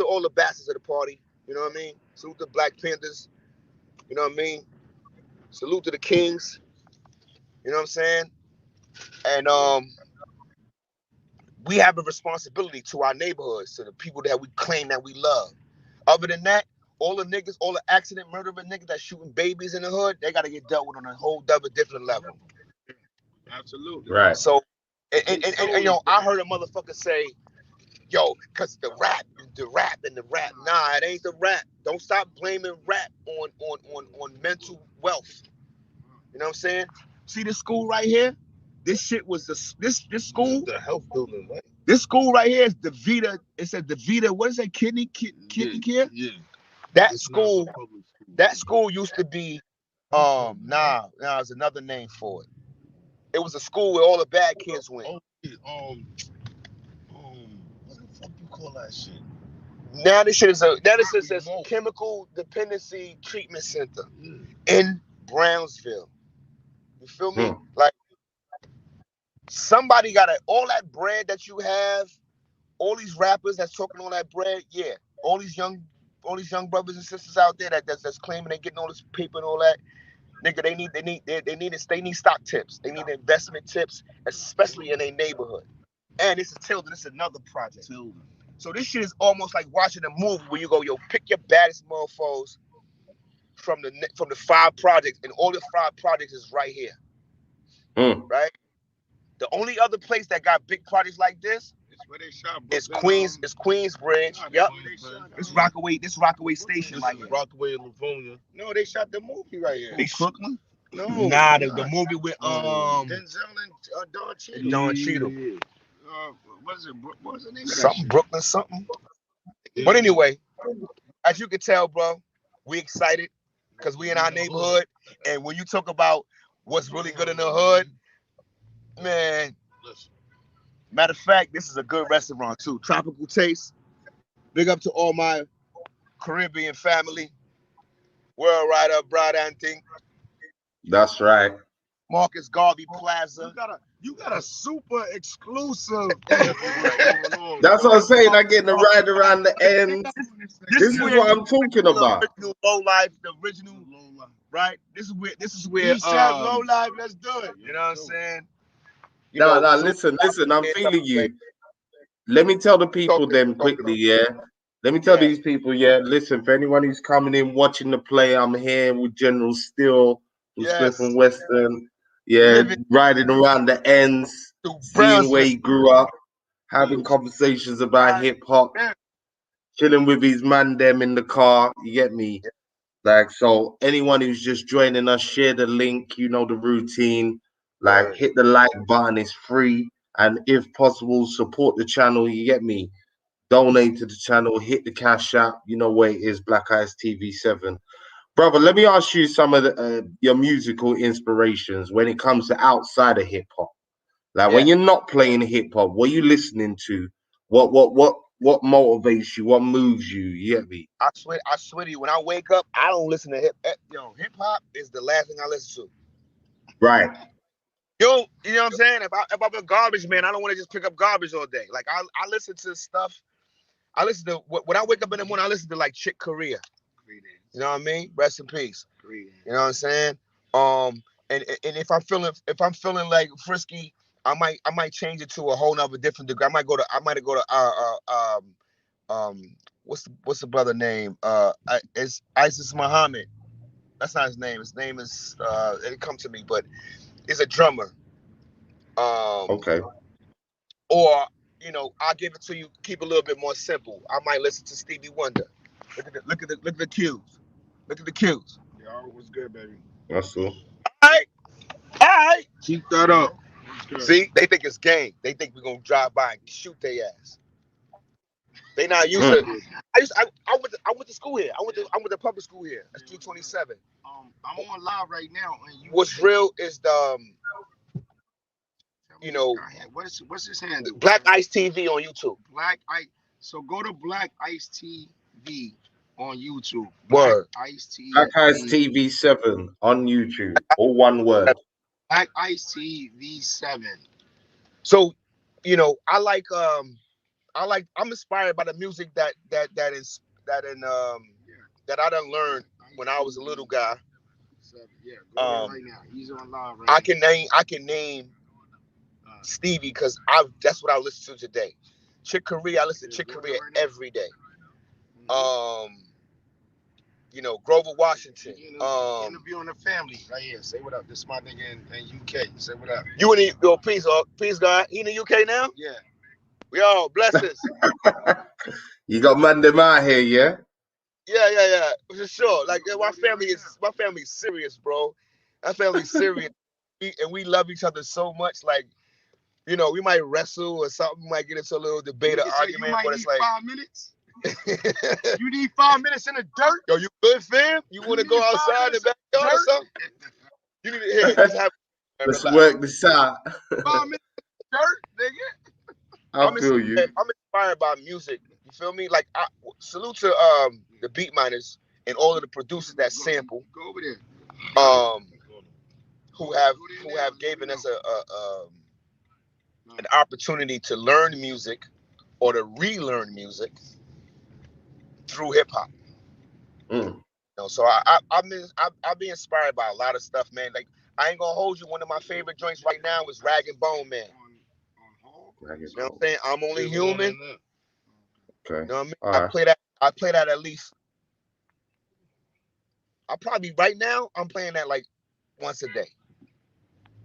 all the bastards of the party. You know what I mean? Salute to Black Panthers. You know what I mean? Salute to the Kings. You know what I'm saying? And we have a responsibility to our neighborhoods, to the people that we claim that we love. Other than that, all the accident murderer niggas that shooting babies in the hood, they gotta get dealt with on a whole different level. Absolutely. Right. So and you know, I heard a motherfucker say, yo, because the rap. Nah, it ain't the rap. Don't stop blaming rap on mental wealth. You know what I'm saying? See this school right here? This shit was this school. The health building, right? This school right here is DeVita. It said DeVita. What is that? Kidney care? Yeah. That school used to be it's another name for it. It was a school where all the bad kids went. What the fuck you call that shit? Now this shit is a chemical dependency treatment center in Brownsville. You feel me? Like, somebody got all that bread that you have, all these rappers that's talking all that bread, yeah. All these young brothers and sisters out there that's claiming they getting all this paper and all that. Nigga, they need stock tips. They need investment tips, especially in their neighborhood. And this is Tilden. This is another project. So this shit is almost like watching a movie where you go, yo, pick your baddest mofos from the 5 projects, and all the 5 projects is right here. Right? The only other place that got big projects like this is Queensbridge. Yep. This Rockaway Station right here. Rockaway in Livonia. No, they shot the movie right here. They Crooklyn? No. Nah, the movie with Denzel and Don Cheadle. Don Cheadle. What's the name of that Something shit? Brooklyn something. But anyway, as you can tell, bro, we excited because we in our neighborhood. And when you talk about what's really good in the hood, man, matter of fact, this is a good restaurant too. Tropical Taste. Big up to all my Caribbean family. World Right Up, Brad and thing. That's right. Marcus Garvey Plaza. You got a super exclusive. That's what I'm saying. I get the ride around the ends. This is what I'm talking about. The low life, the original low life, right? This is where low life. Let's do it. You know what I'm saying? No, listen. I'm feeling you. Let me tell the people them quickly, yeah. Let me tell these people, yeah. Listen, for anyone who's coming in watching the play, I'm here with General Steele from SMIF-N-WESSUN. Yeah, riding around the ends, seeing where he grew up, having conversations about hip hop, chilling with his man them in the car. You get me? Like, so anyone who's just joining us, share the link. You know the routine. Like, hit the like button. It's free, and if possible, support the channel. You get me? Donate to the channel. Hit the cash app. You know where it is. BLACKICETV7. Brother, let me ask you some of your musical inspirations when it comes to outside of hip hop. Like when you're not playing hip hop, what are you listening to? What motivates you? What moves you? You get me? I swear to you, when I wake up, I don't listen to hip hop is the last thing I listen to. Right. Yo, you know what I'm saying? If I'm a garbage man, I don't want to just pick up garbage all day. Like I listen to stuff. I listen to when I wake up in the morning, I listen to like Chick Corea. You know what I mean? Rest in peace. You know what I'm saying? And if I'm feeling like frisky, I might change it to a whole nother different degree. I might go to what's the brother name? It's Isis Muhammad. That's not his name. His name is it didn't come to me, but it's a drummer. Okay. Or I'll give it to you. Keep it a little bit more simple. I might listen to Stevie Wonder. Look at the cues. Look at the cues. Yo, what's good, baby? That's all. All right. Keep that up. See, they think it's game. They think we're gonna drive by and shoot their ass. They not used to. I went to school here. I went to public school here. That's 227. I'm on live right now. And what's real is the what's his handle? Black Ice TV on YouTube. Black Ice. So go to Black Ice TV on YouTube. Word. Black Ice BLACKICETV7 on YouTube. All one word. Black Ice TV7. So, I'm inspired by the music that I done learned when I was a little guy. Yeah, go right now. He's on live right I can name Stevie because that's what I listen to today. Chick Corea, I listen to Chick Corea every day. Grover Washington. Interviewing the family right here. Say what up. This is my nigga in UK. Say what up. You in the peace God. He in the UK now? Yeah. Yo, blessings. You got man them out here, yeah? Yeah. For sure. Like my family's serious, bro. My family's serious. We love each other so much. Like, we might wrestle or something, might get into a little debate or argument, but it's like 5 minutes. You need 5 minutes in the dirt. Yo, you good, fam? You want to go outside in the backyard or something? You need to just have. Let's work this out. 5 minutes in the dirt, nigga. I feel you. I'm inspired by music. You feel me? Like, salute to the beat miners and all of the producers that sample. Go over there. Who have given us an opportunity to learn music or to relearn music through hip hop. You know, so I've been inspired by a lot of stuff, man. Like, I ain't gonna hold you. One of my favorite joints right now is Rag and Bone Man. You know what I'm saying? I'm Only Human. Okay. You know what I mean? All I right. play that at least. I probably right now I'm playing that like once a day.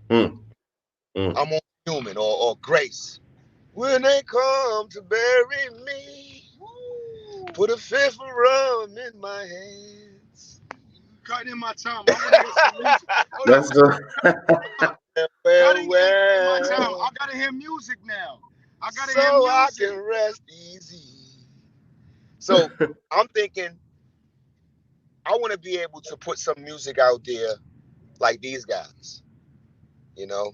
I'm Only Human or Grace. When they come to bury me, put a fifth of rum in my hands. Cutting in my time. I want to hear some music. Let's go. Cutting in my time. I gotta hear music now. I gotta hear music. I can rest easy. So I'm thinking I want to be able to put some music out there like these guys. You know,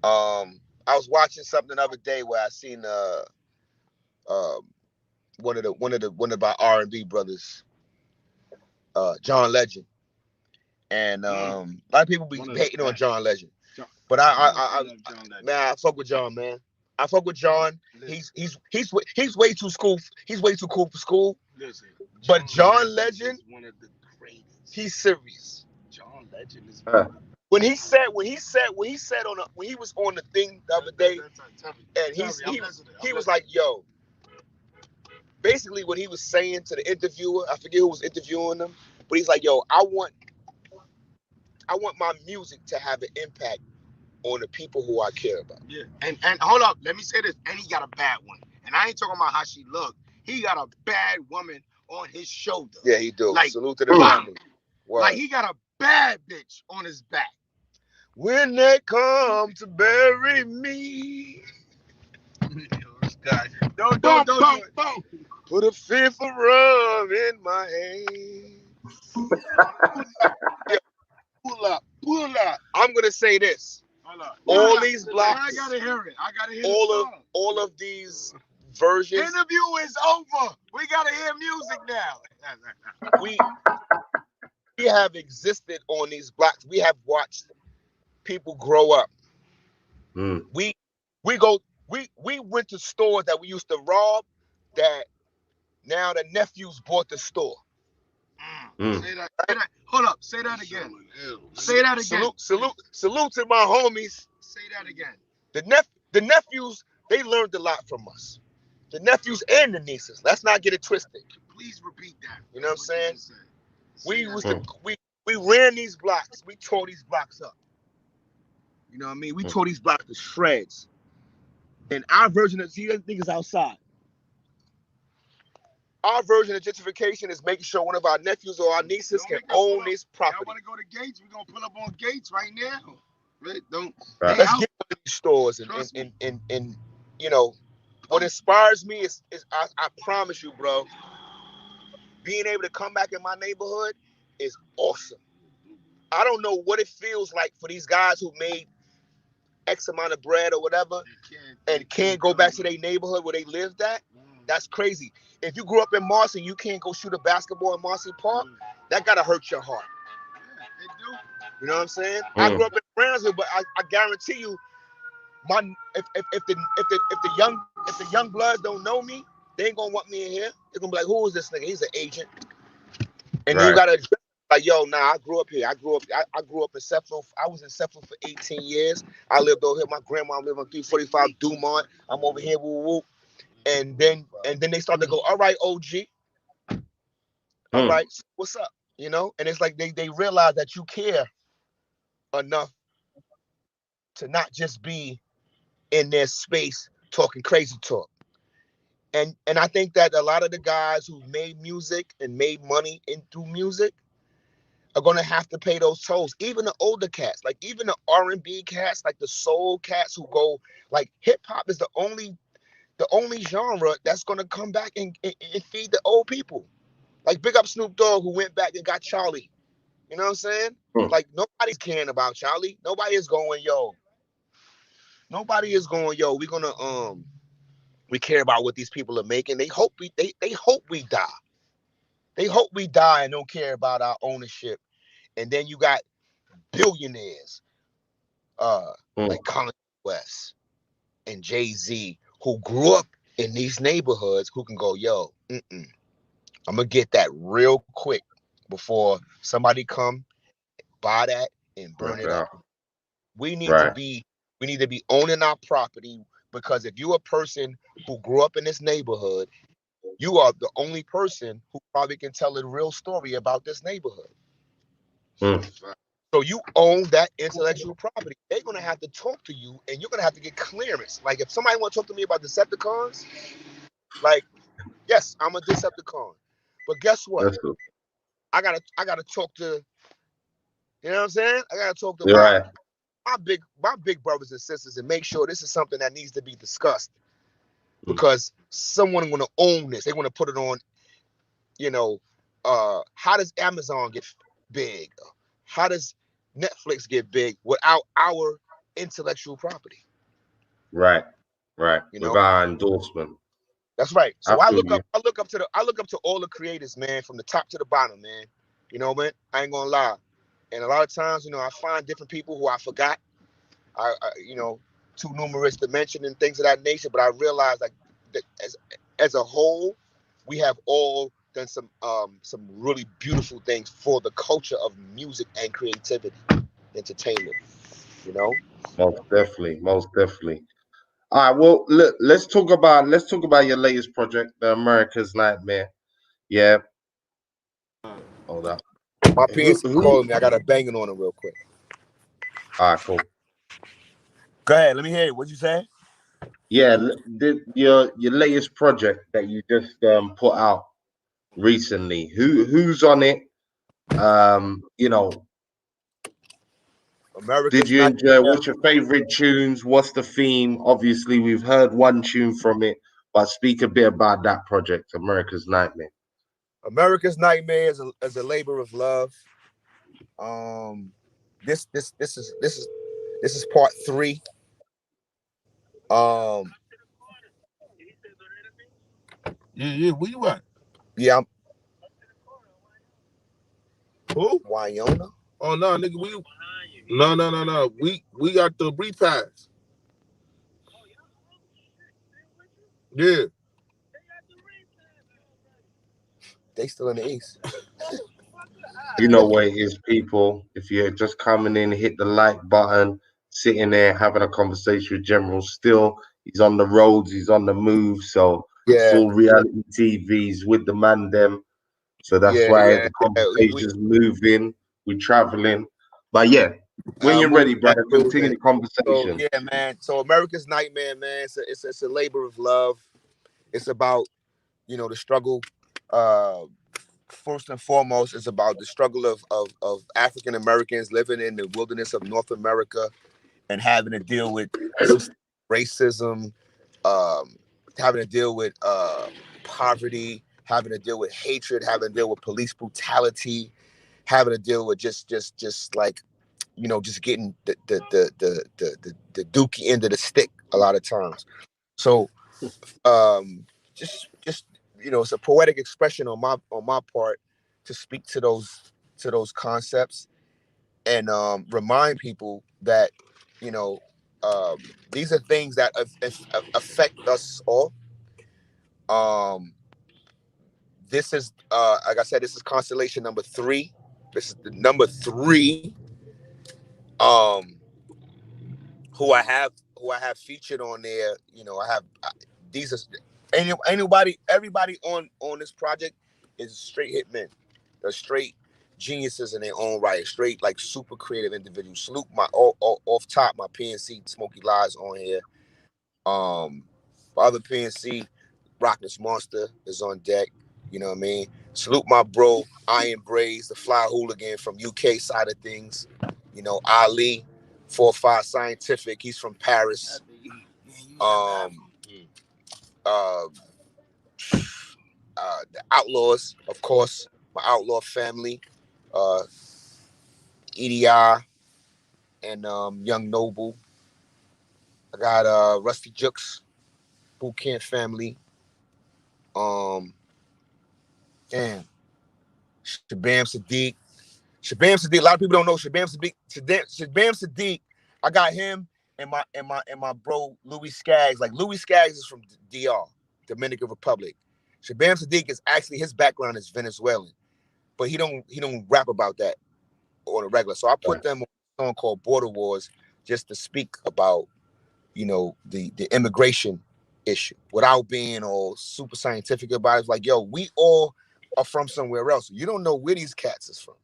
I was watching something the other day where I seen one of our R&B brothers, John Legend, and a lot of people be hating on John Legend, but I fuck with John, man. I fuck with John. He's way too school. He's way too cool for school. But John Legend, one of the greatest. He's serious. John Legend is. When he was on the thing the other day, and he was like, yo. Basically, what he was saying to the interviewer, I forget who was interviewing him, but he's like, yo, I want my music to have an impact on the people who I care about. Yeah. And hold up, let me say this. And he got a bad one. And I ain't talking about how she looked. He got a bad woman on his shoulder. Yeah, he do. Like, salute to the family. Like, he got a bad bitch on his back. When they come to bury me. Don't. Put a fifth of rum in my hand. Pull up. I'm gonna say this. All these blocks. I gotta hear it. All of these versions. Interview is over. We gotta hear music now. we have existed on these blocks. We have watched people grow up. We went to stores that we used to rob that now the nephews bought the store. Say that. Hold up. Say that again. Say that again. Salute to my homies. Say that again. The nephews, they learned a lot from us. The nephews and the nieces. Let's not get it twisted. Please repeat that. You know what I'm saying? We ran these blocks. We tore these blocks up. You know what I mean? We tore these blocks to shreds. And our version of niggas outside. Our version of gentrification is making sure one of our nephews or our nieces can own this property. I want to go to Gates. We're gonna pull up on Gates right now. Right? Let's get one of these stores and you know what inspires me is I promise you, bro. Being able to come back in my neighborhood is awesome. I don't know what it feels like for these guys who made X amount of bread or whatever and can't go back to their neighborhood where they lived at. That's crazy. If you grew up in Marcy and you can't go shoot a basketball in Marcy Park, that gotta hurt your heart. Yeah, it do. You know what I'm saying? I grew up in Brownsville, but I guarantee you, if the young bloods don't know me, they ain't gonna want me in here. They're gonna be like, who is this nigga? He's an agent. And you gotta like, yo, nah, I grew up here. I grew up in Seffield. I was in Seffield for 18 years. I lived over here. My grandma lived on 345 Dumont. I'm over here, woo woo. And then they start to go, all right, OG. All right, what's up? You know? And it's like they realize that you care enough to not just be in their space talking crazy talk. And I think that a lot of the guys who made music and made money through music are gonna have to pay those tolls. Even the older cats, like even the R&B cats, like the soul cats who go, like hip hop is the only genre that's gonna come back and feed the old people. Like big up Snoop Dogg who went back and got Charlie. You know what I'm saying? Like nobody's caring about Charlie. Nobody is going, yo. We're gonna we care about what these people are making. They hope we die. They hope we die and don't care about our ownership. And then you got billionaires like Kanye West and Jay-Z who grew up in these neighborhoods who can go, yo, I'm gonna get that real quick before somebody come buy that and burn it up. We need to be owning our property, because if you're a person who grew up in this neighborhood, you are the only person who probably can tell a real story about this neighborhood. So you own that intellectual property. They're gonna have to talk to you, and you're gonna have to get clearance. Like if somebody want to talk to me about Decepticons, like, yes, I'm a Decepticon, but guess what? I gotta talk to, you know what I'm saying? I gotta talk to my big brothers and sisters and make sure this is something that needs to be discussed, because someone gonna own this. They want to put it on. You know, how does Amazon get big? How does Netflix get big without our intellectual property? Right. You know, with our endorsement. That's right. So I look up to all the creators, man, from the top to the bottom, man. You know, man, I ain't gonna lie. And a lot of times, you know, I find different people who I forgot. I you know, too numerous to mention and things of that nature. But I realize, like, that as a whole, we have all done some really beautiful things for the culture of music and creativity, entertainment. You know, Most definitely. All right. Well, look, let's talk about your latest project, The America's Nightmare. Yeah. Hold up. My PNC calling me. I got a banging on him real quick. All right, cool. Go ahead. Let me hear it. What'd you say? Yeah, your latest project that you just put out recently. Who's on it? You know, did you enjoy? What's your favorite tunes? What's the theme? Obviously, we've heard one tune from it, but speak a bit about that project, America's Nightmare. America's Nightmare is a labor of love. This is part 3. Yeah, where you at? Yeah, I'm Who? Wyona. Oh no, nigga, no. We got the repass. Yeah. They still in the East. You know what it is, people. If you're just coming in, hit the like button, sitting there having a conversation with General Steele. He's on the roads, he's on the move, so it's all reality TVs with the man them. So that's why the conversation's moving, we're traveling. But yeah, when you're ready, brother, continue the conversation. So, yeah, man. So America's Nightmare, man. It's a labor of love. It's about, you know, the struggle. First and foremost, it's about the struggle of African Americans living in the wilderness of North America and having to deal with racism, having to deal with poverty, having to deal with hatred, having to deal with police brutality, having to deal with just like, you know, just getting the dookie end of the stick a lot of times. So just you know, it's a poetic expression on my part to speak to those concepts and remind people that, you know, these are things that affect us all. This is like I said, this is constellation number 3. This is the number 3 who I have featured on there. You know, these are everybody on this project is straight hit men. They're straight geniuses in their own right, straight like super creative individuals. Salute my off top, my PNC Smokey Lies on here. Other PNC Rockness Monster is on deck. You know what I mean? Salute my bro Iron Braze, the fly hooligan from UK side of things. You know, Ali 45 Scientific, he's from Paris. The Outlaws, of course, my Outlaw family, EDI and Young Noble. I got Rusty Jukes, Boot Camp family. Shabam Sadiq. A lot of people don't know Shabam Sadiq. I got him and my bro Louis Skaggs. Like Louis Skaggs is from DR, Dominican Republic. Shabam Sadiq is actually, his background is Venezuelan, but he don't rap about that on a regular. So I put them on a song called Border Wars just to speak about, you know, the immigration issue without being all super scientific about it. It's like, yo, we all are from somewhere else. You don't know where these cats is from.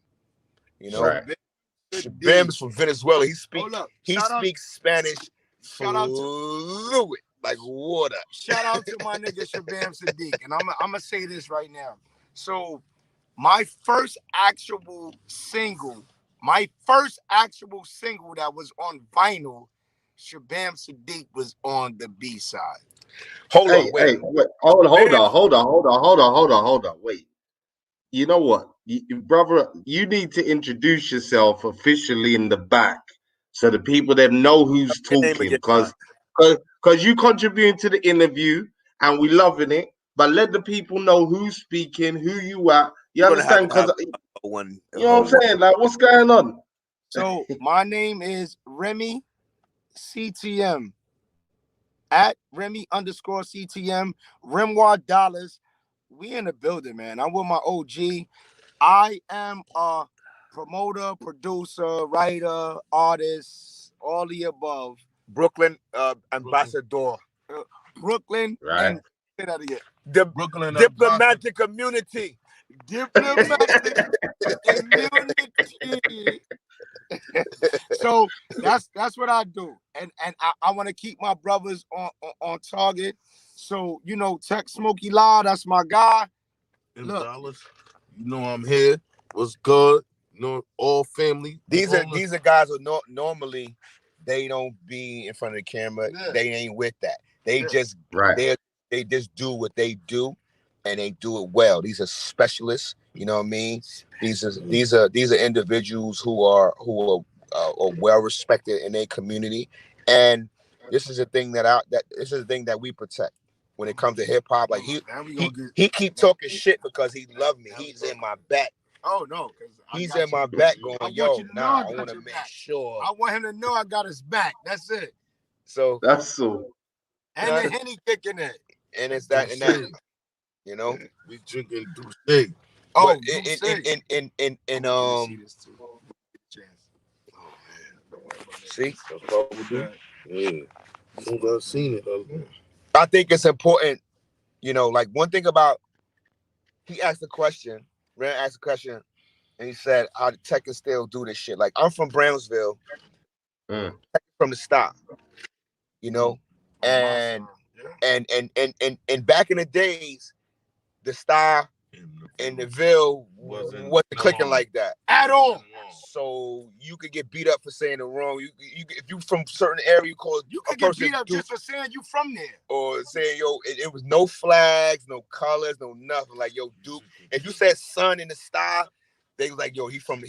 You know, Shabam's from Venezuela. He speaks Spanish fluid like water. Shout out to my nigga Shabam Sadiq, and I'm gonna say this right now. So, my first actual single that was on vinyl, Shabam Sadiq was on the B side. Hold on. Wait. You know what, brother? You need to introduce yourself officially in the back so the people that know who's talking, because you contributing to the interview and we loving it. But let the people know who's speaking, who you are. You understand? Because you know what I'm saying. Like, what's going on? So my name is Remy CTM at Remy_CTM. Renoir Dollars. We in the building, man. I'm with my OG. I am a promoter, producer, writer, artist, all the above. Brooklyn ambassador. Brooklyn, right? And say that again. The Brooklyn diplomatic community. Diplomatic community. So that's what I do, and I want to keep my brothers on target. So, you know, Tech Smokey Law, that's my guy. Look, Dollars, you know I'm here. What's good? You know, all family. These are guys who normally they don't be in front of the camera. Yeah. They ain't with that. They just they just do what they do, and they do it well. These are specialists. You know what I mean? These are individuals who are well respected in their community, and this is a thing that we protect when it comes to hip hop. Like he keep talking shit because he love me. He's in my back. Oh no, he's in my back going, I want to make sure. I want him to know I got his back. That's it. So that's so. And the Henny kicking it. And it's that and that. You know, we drinking Douce. Oh, see, I've seen it. I think it's important, you know, like one thing about, Ren asked a question, and he said, how the Tech and Steele do this shit. Like, I'm from Brownsville, from the stop, you know, and back in the days, the style in the Ville wasn't clicking like that at all. So you could get beat up for saying it wrong. You if you from certain area, you could get beat up just for saying you from there, or saying it was no flags, no colors, no nothing. Like, yo, Duke. If you said son in the style, they was like, yo, he from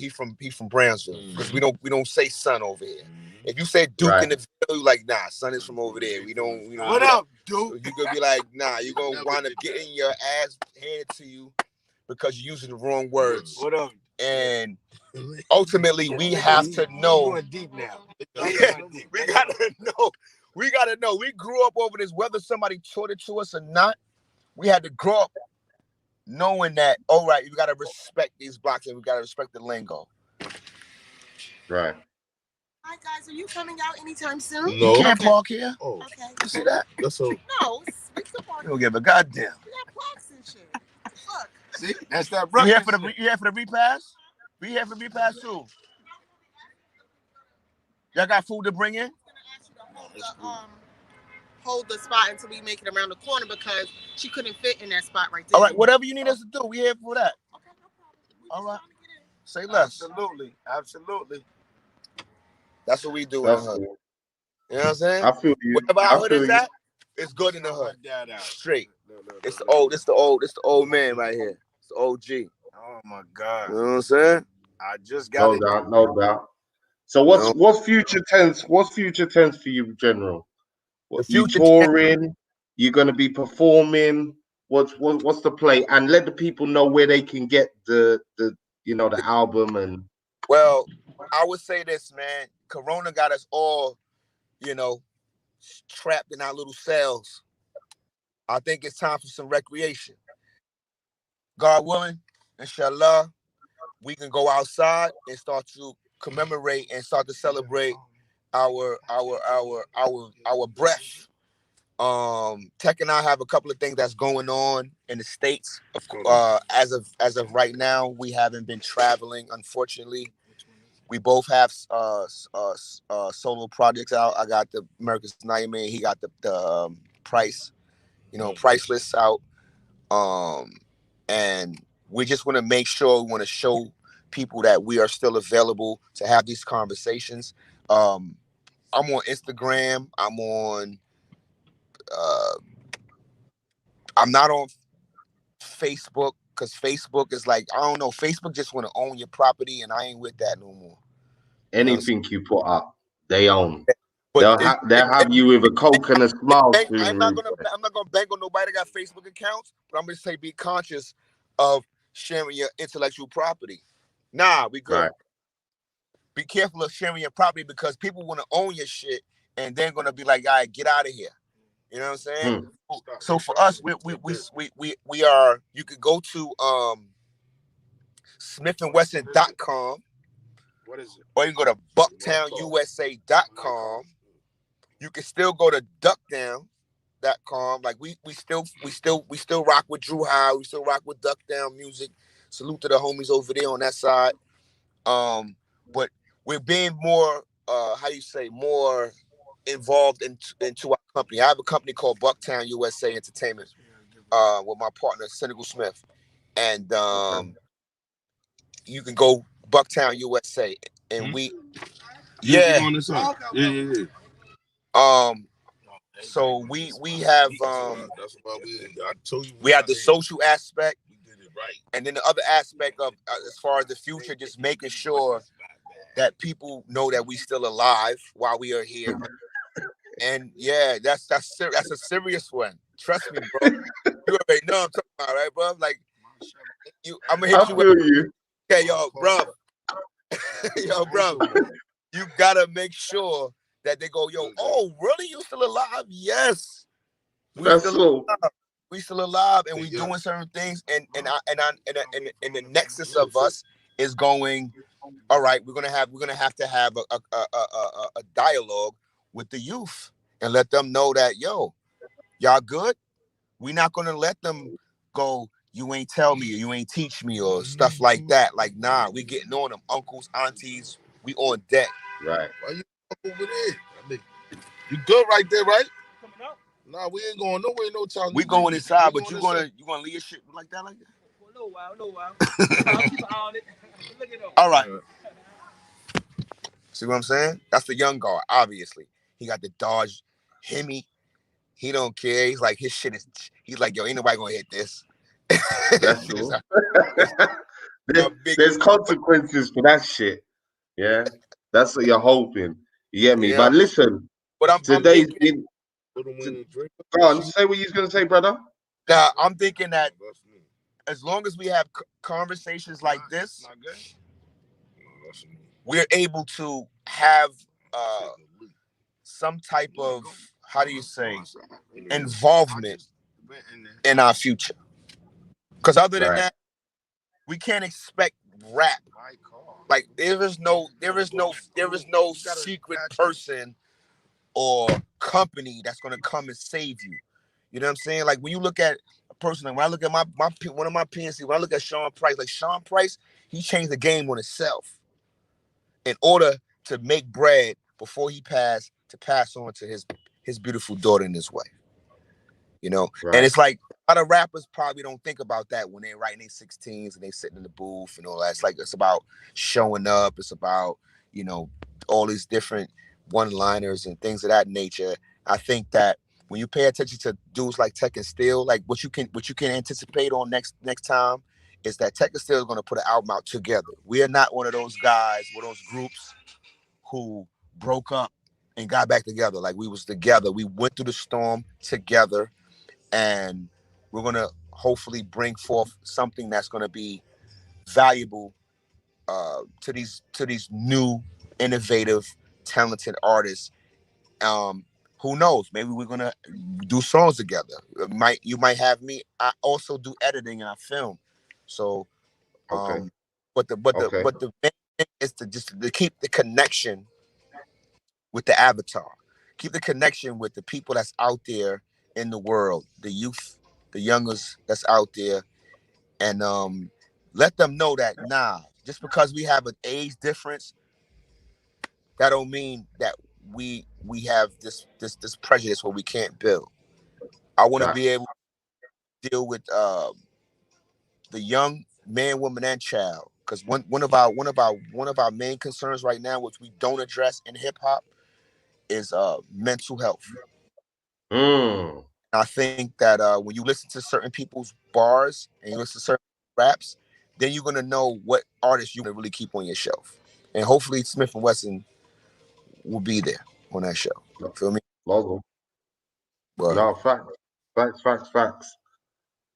Brownsville, because we don't say son over here. If you said Duke in the Ville, you like, nah, son is from over there. We don't. What up, Duke? You could be like, nah, you gonna wind up getting your ass handed to you because you're using the wrong words. What up? And ultimately, we have to know. We're going deep now. We gotta know. We grew up over this, whether somebody taught it to us or not. We had to grow up knowing that, all right, you gotta respect these blocks and we gotta respect the lingo. Right. Hi guys, are you coming out anytime soon? No. You can't park here. Oh, okay. You see that? That's so. No, we can park. You don't give a goddamn. We got plaques and shit. Look. See, that's that. You here for the repass? We here for the repass too. Y'all got food to bring in? Hold the spot until we make it around the corner because she couldn't fit in that spot right there. All right, whatever you need us to do, we here for that. Okay, no problem. All right. Say less. Absolutely. That's what we do in the hood. You know what I'm saying? I feel you. Whatever our hood is at, it's good in the hood. Straight. It's the old man right here. It's the OG. Oh my God. You know what I'm saying? I just got no doubt. So what's future tense? What's future tense for you, General? You touring? You're gonna be performing? What's the play? And let the people know where they can get the album and. Well, I would say this, man. Corona got us all you know, trapped in our little cells. I think it's time for some recreation. God willing, inshallah, we can go outside and start to commemorate and start to celebrate our breath. Tech and I have a couple of things that's going on in the States. As of right now, we haven't been traveling, unfortunately. We both have solo projects out. I got the America's Nightmare. He got the Price, Priceless out. And we just want to make sure, we want to show people that we are still available to have these conversations. I'm on Instagram. I'm not on Facebook because Facebook is like, I don't know. Facebook just want to own your property, and I ain't with that no more. Anything you put up, they own. But they'll have you with a Coke and a smile. I'm not gonna bank on nobody that got Facebook accounts, but I'm gonna say be conscious of sharing your intellectual property. Nah, we good. Right. Be careful of sharing your property because people want to own your shit, and they're gonna be like, "All right, get out of here." You know what I'm saying? So for us, we are. You could go to SMIF-N-WESSUN.com. What is it? Or you can go to BucktownUSA.com. You can still go to duckdown.com. Like we still rock with Drew Howe. We still rock with Duckdown Music. Salute to the homies over there on that side. But we're being more more involved into our company. I have a company called Bucktown USA Entertainment with my partner Senegal Smith, and you can go Bucktown USA, and Yeah. So we have we have the social aspect, and then the other aspect of as far as the future, just making sure that people know that we still alive while we are here. And yeah, that's a serious one. Trust me, bro. You already know what I'm talking about, right, bro? Like I'm gonna hit you. Okay, yo, bro. Yo, bro. You gotta make sure that they go, yo, oh, really? You still alive? Yes. We still alive, and we doing certain things, and the nexus of us is going. All right, we're gonna have to have a dialogue with the youth and let them know that, yo, y'all good. We're not gonna let them go. You ain't tell me, or you ain't teach me, or stuff like that. Like, nah, we getting on them, uncles, aunties. We on deck. Right. Why you over there? I mean, you good right there, right? Coming up? Nah, we ain't going nowhere no time. We going inside, but you gonna leave your shit like that, like that? For a little while. I'll keep an eye on it. Look it up. All right. See what I'm saying? That's the young guard. Obviously, he got the Dodge Hemi. He don't care. He's like, his shit is. He's like, yo, ain't nobody gonna hit this. That's true. There's consequences for that shit. Yeah, that's what you're hoping. You get me? Yeah. But listen, today's been. Go on, say what you're gonna say, brother. Now, I'm thinking that as long as we have conversations like this, we're able to have some type of, how do you say, involvement in our future. Because other than that, we can't expect rap. Like there is no secret person or company that's gonna come and save you. You know what I'm saying? Like when you look at a person, like when I look at my one of my PNC, when I look at Sean Price, like Sean Price, he changed the game on himself in order to make bread before he passed, to pass on to his beautiful daughter in his way. You know, and it's like a lot of rappers probably don't think about that when they're writing their 16s and they sitting in the booth and all that. It's like, it's about showing up. It's about, you know, all these different one-liners and things of that nature. I think that when you pay attention to dudes like Tech and Steele, like what you can anticipate on next time is that Tech and Steele is going to put an album out together. We are not one of those guys, one of those groups who broke up and got back together. Like we was together. We went through the storm together. And we're going to hopefully bring forth something that's going to be valuable to these new, innovative, talented artists Who knows? Maybe we're gonna do songs together. You might have me. I also do editing and I film. So, Okay. but the main thing is to keep the connection with the avatar. Keep the connection with the people that's out there in the world, the youth, the youngers that's out there, and let them know that just because we have an age difference, that don't mean that we have this prejudice where we can't build. I want to be able to deal with the young man, woman, and child, because one of our main concerns right now, which we don't address in hip hop, is mental health. I think that when you listen to certain people's bars and you listen to certain raps, then you're gonna know what artists you want to really keep on your shelf. And hopefully Smith-N-Wessun will be there on that show. Feel me? Logo. Well, No, facts.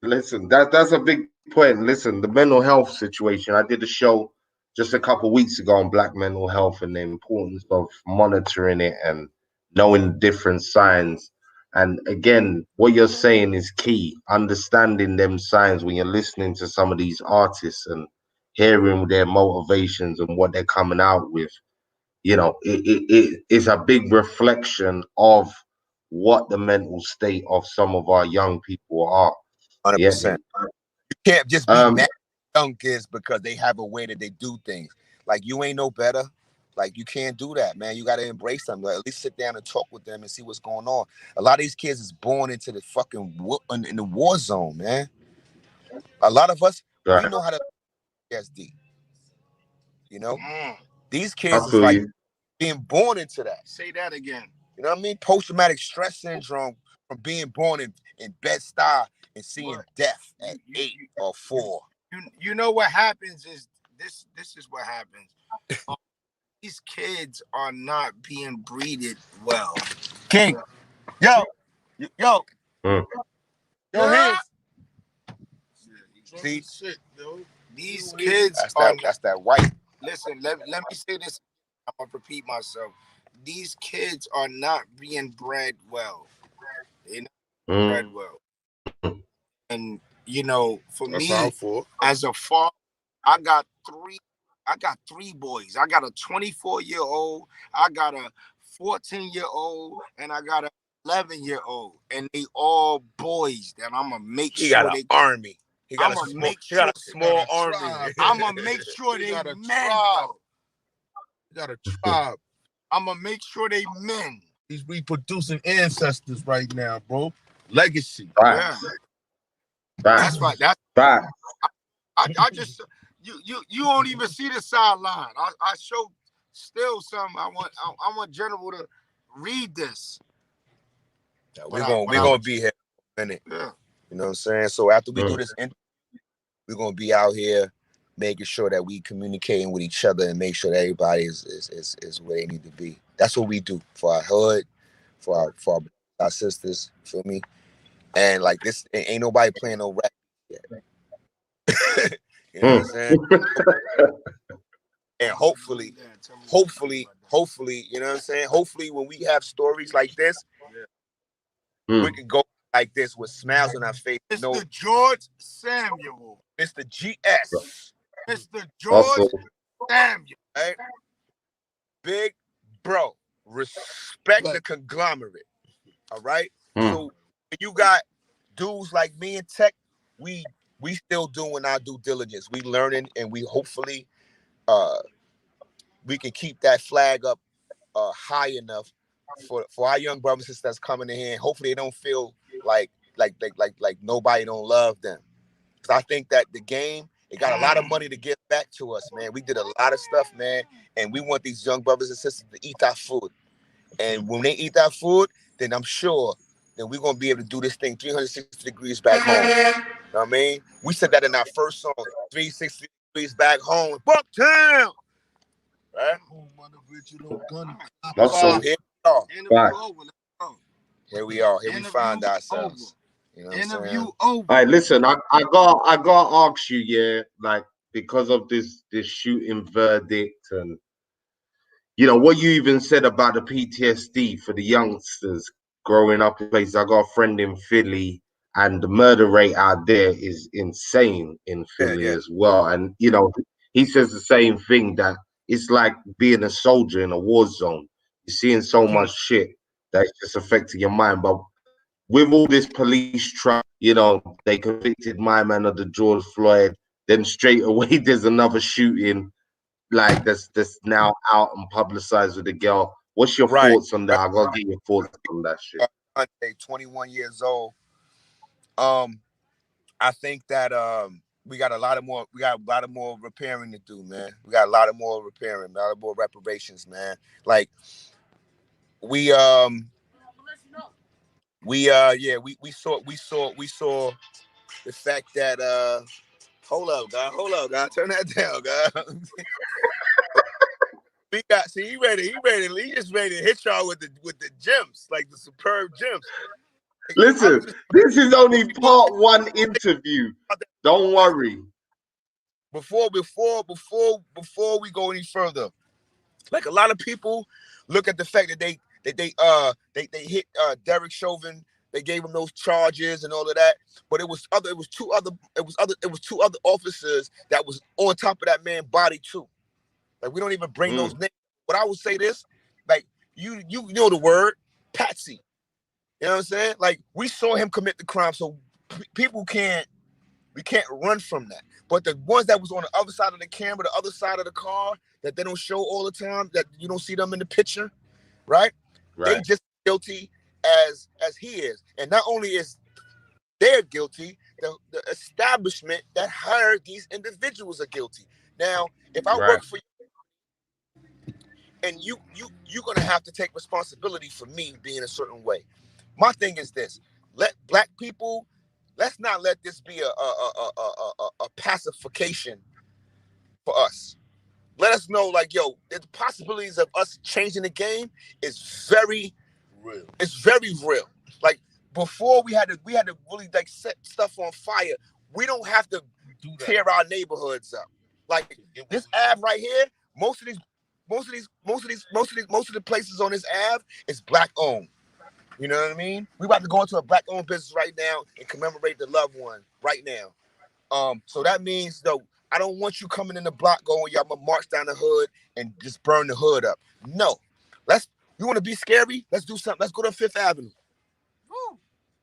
Listen, that's a big point. Listen, the mental health situation. I did a show just a couple of weeks ago on Black mental health and the importance of monitoring it and knowing different signs. And again, what you're saying is key. Understanding them signs when you're listening to some of these artists and hearing their motivations and what they're coming out with. You know, it is a big reflection of what the mental state of some of our young people are. 100%. You can't just be mad at young kids because they have a way that they do things. Like, you ain't no better. Like, you can't do that, man. You got to embrace them. Like, at least sit down and talk with them and see what's going on. A lot of these kids is born into the fucking in the war zone, man. A lot of us, we know how to PSD. You know, these kids is like being born into that. Say that again. You know what I mean? Post-traumatic stress syndrome from being born in Bed-Stuy and seeing death at 8 or 4. You know what happens is this is what happens. These kids are not being breeded well. King, yo, hands. See, these kids that's that white. Listen, let me say this. I'm gonna repeat myself. These kids are not being bred well. They're not bred well. And you know, for me, as a father, I got three boys. I got a 24-year-old, I got a 14-year-old, and I got a 11-year-old, and they all boys. That I'm gonna make sure they army. I'm gonna make sure a small army. I'm gonna make sure they men. You got a tribe. I'm gonna make sure they men. He's reproducing ancestors right now, bro. Legacy. Yeah. That's right. That's right. I just you won't even see the sideline. I showed Steele some. I want General to read this. We're gonna be here in a minute. Yeah. You know what I'm saying? So after we do this, we're gonna be out here making sure that we communicating with each other and make sure that everybody is where they need to be. That's what we do for our hood, for our sisters. Feel me? And like this, ain't nobody playing no rap yet. You know what I'm saying? And hopefully, you know what I'm saying? Hopefully, when we have stories like this, we can go like this with smiles on our face. Mr. George Samuel. Mr. GS. Mr. George Samuel. Right? Big bro. Respect the conglomerate. All right? So when you got dudes like me and Tech, we still doing our due diligence. We learning, and we hopefully we can keep that flag up high enough for our young brothers and sisters that's coming in here. And hopefully they don't feel like nobody don't love them. Because I think that the game, it got a lot of money to give back to us, man. We did a lot of stuff, man, and we want these young brothers and sisters to eat our food. And when they eat that food, then I'm sure that we're gonna be able to do this thing 360 degrees back home. You know what I mean? We said that in our first song, 360 degrees back home, Bucktown. Right? So here we are. Here we find ourselves. You know what I'm saying? All right, listen, I gotta ask you, like, because of this shooting verdict, and you know, what you even said about the PTSD for the youngsters growing up in places. I got a friend in Philly, and the murder rate out there is insane in Philly as well. And, you know, he says the same thing, that it's like being a soldier in a war zone. You're seeing so much shit that it's just affecting your mind. But with all this police trial, you know, they convicted my man of the George Floyd. Then straight away, there's another shooting, like that's now out and publicized with the girl. What's your thoughts on that? I gotta get your thoughts on that shit. 21 years old. I think that we got a lot more repairing to do, man. We got a lot more reparations, man. Like we saw the fact that hold up, God, turn that down, God. We got he just ready to hit y'all with the gems, like the superb gems. Listen, this is only part one interview. Don't worry. Before we go any further, like a lot of people look at the fact that they hit Derek Chauvin, they gave him those charges and all of that, but it was two other officers that was on top of that man's body too. Like we don't even bring those names. But I would say this, like you know the word patsy. You know what I'm saying? Like we saw him commit the crime, so we can't run from that. But the ones that was on the other side of the camera, the other side of the car, that they don't show all the time, that you don't see them in the picture, right? They just guilty as he is. And not only is they're guilty, the establishment that hired these individuals are guilty. Now, if I work for you, and you're gonna have to take responsibility for me being a certain way. My thing is this: let black people, let's not let this be a pacification for us. Let us know, like, yo, the possibilities of us changing the game is very real. It's very real. Like before, we had to really like set stuff on fire. We don't have to tear our neighborhoods up. Like this Ave right here, most of the places on this Ave is black owned. You know what I mean? We about to go into a black owned business right now and commemorate the loved one right now. So that means though, I don't want you coming in the block going, y'all gonna march down the hood and just burn the hood up. No. You want to be scary? Let's do something. Let's go to Fifth Avenue.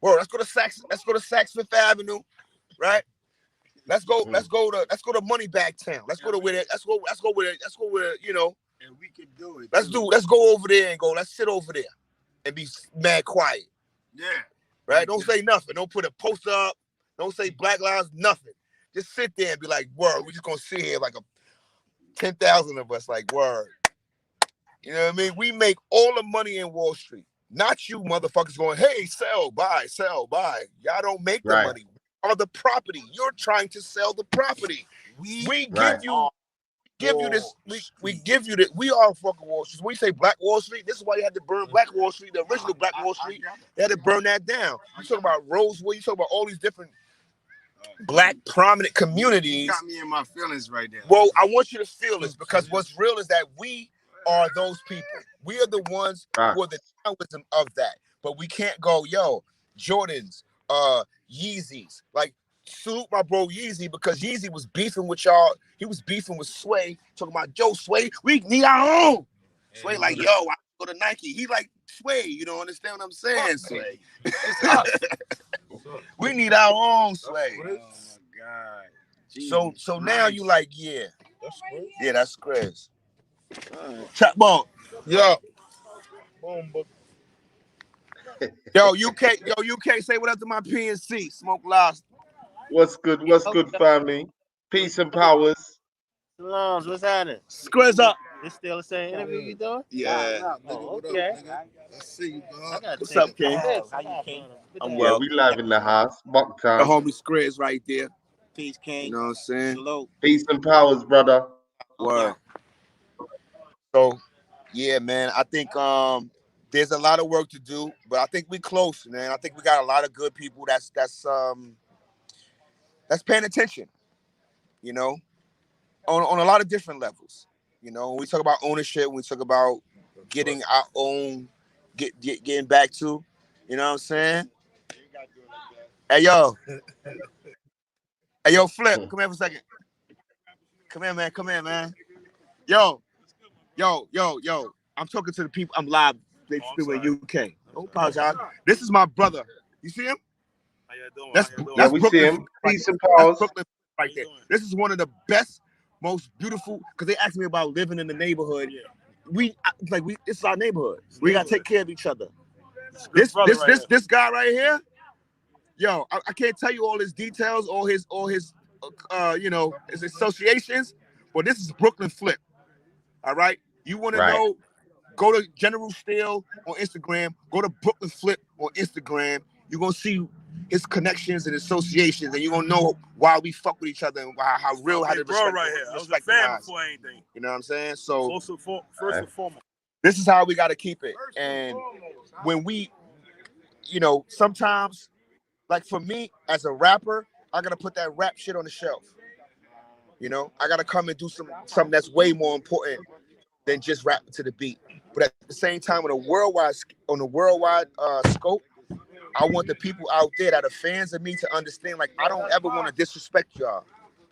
Well, let's go to Saks Fifth Avenue, right? Let's go to Moneybag Town. Let's go where you know. And we can do it. Let's go over there and let's sit over there and be mad quiet. Yeah. Right? Don't say nothing. Don't put a poster up. Don't say Black Lives, nothing. Just sit there and be like, word, we just gonna sit here like 10,000 of us, like, word. You know what I mean? We make all the money in Wall Street. Not you motherfuckers going, hey, sell, buy. Y'all don't make the money. We are the property. You're trying to sell the property. We give you this. We give you this. We are fucking Wall Street. When you say Black Wall Street, this is why you had to burn Black Wall Street, the original Black Wall Street. They had to burn that down. You talk about Rosewood. You talk about all these different black prominent communities. You got me in my feelings right there. Well, I want you to feel this because what's real is that we are those people. We are the ones who are the taoism of that. But we can't go, yo, Jordans, Yeezys. Like, salute my bro Yeezy because Yeezy was beefing with y'all. He was beefing with Sway, talking about, yo, Sway, we need our own. Sway like, yo, I go to Nike. He like, Sway, you don't understand what I'm saying, Sway. We need our own Sway. Oh my God. So now you like, yeah. That's Chris. Yeah, that's Chris. Chop bone. Yo. Yo, UK, say what up to my PNC. Smoke lost. What's good, family? Peace and powers. Salams, what's happening? Squares up. This still the same interview you doing? Yeah. Oh, okay. Let's see you, dog. What's up, King? How you, King? I'm well. Yeah, we live in the house. Bucktown. The homie Squares right there. Peace, King. You know what I'm saying? Salute. Peace and powers, brother. Word. So, yeah, man, I think there's a lot of work to do, but I think we close, man. I think we got a lot of good people that's paying attention, you know, on a lot of different levels. You know, when we talk about ownership, when we talk about getting our own, getting back to, you know what I'm saying? Hey yo, Flip, come here for a second. Come here, man. Yo. I'm talking to the people. I'm live. They still in UK. Don't apologize. This is my brother. You see him? How you doing? That's we Brooklyn. see him. Peace and That's pause. Brooklyn right there. This is one of the best, most beautiful. Because they asked me about living in the neighborhood. This is our neighborhood. We gotta take care of each other. This guy right here. Yo, I can't tell you all his details, all his his associations, but this is Brooklyn Flip. All right, you want to know? Go to General Steele on Instagram. Go to Brooklyn Flip on Instagram. You're gonna see his connections and associations, and you're gonna know why we fuck with each other and how real, how to respect right here. I was a respect fan before anything. You know what I'm saying? So First and foremost, this is how we got to keep it. And when we, sometimes, like for me as a rapper, I gotta put that rap shit on the shelf. I gotta come and do something that's way more important than just rap to the beat. But at the same time, on a worldwide scope, I want the people out there that are fans of me to understand, like, I don't ever want to disrespect y'all.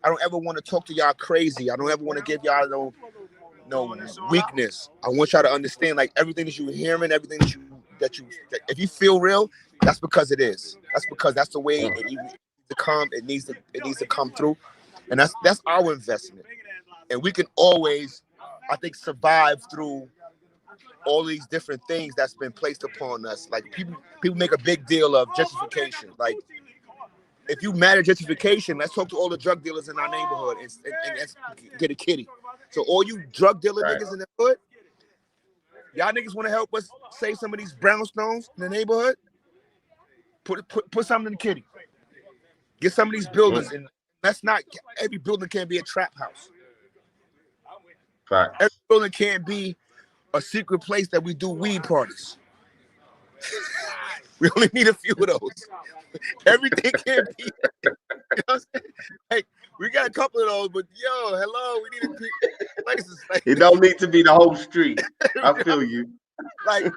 I don't ever want to talk to y'all crazy. I don't ever want to give y'all no weakness. I want y'all to understand, like, everything that you're hearing, everything that if you feel real, that's because it is. That's because that's the way it needs to come. It needs to come through, and that's our investment. And we can always, I think, survive through all these different things that's been placed upon us. Like people make a big deal of gentrification. Like, if you mad at gentrification, let's talk to all the drug dealers in our neighborhood and let's get a kitty. So all you drug dealer niggas in the hood, y'all niggas want to help us save some of these brownstones in the neighborhood? Put something in the kitty. Get some of these buildings, and every building can't be a trap house. Every building can't be a secret place that we do weed parties. We only need a few of those. Everything can't be. You know what I'm saying? Like, we got a couple of those, but hello, we need places. Like, it don't need to be the whole street. I feel you. Like,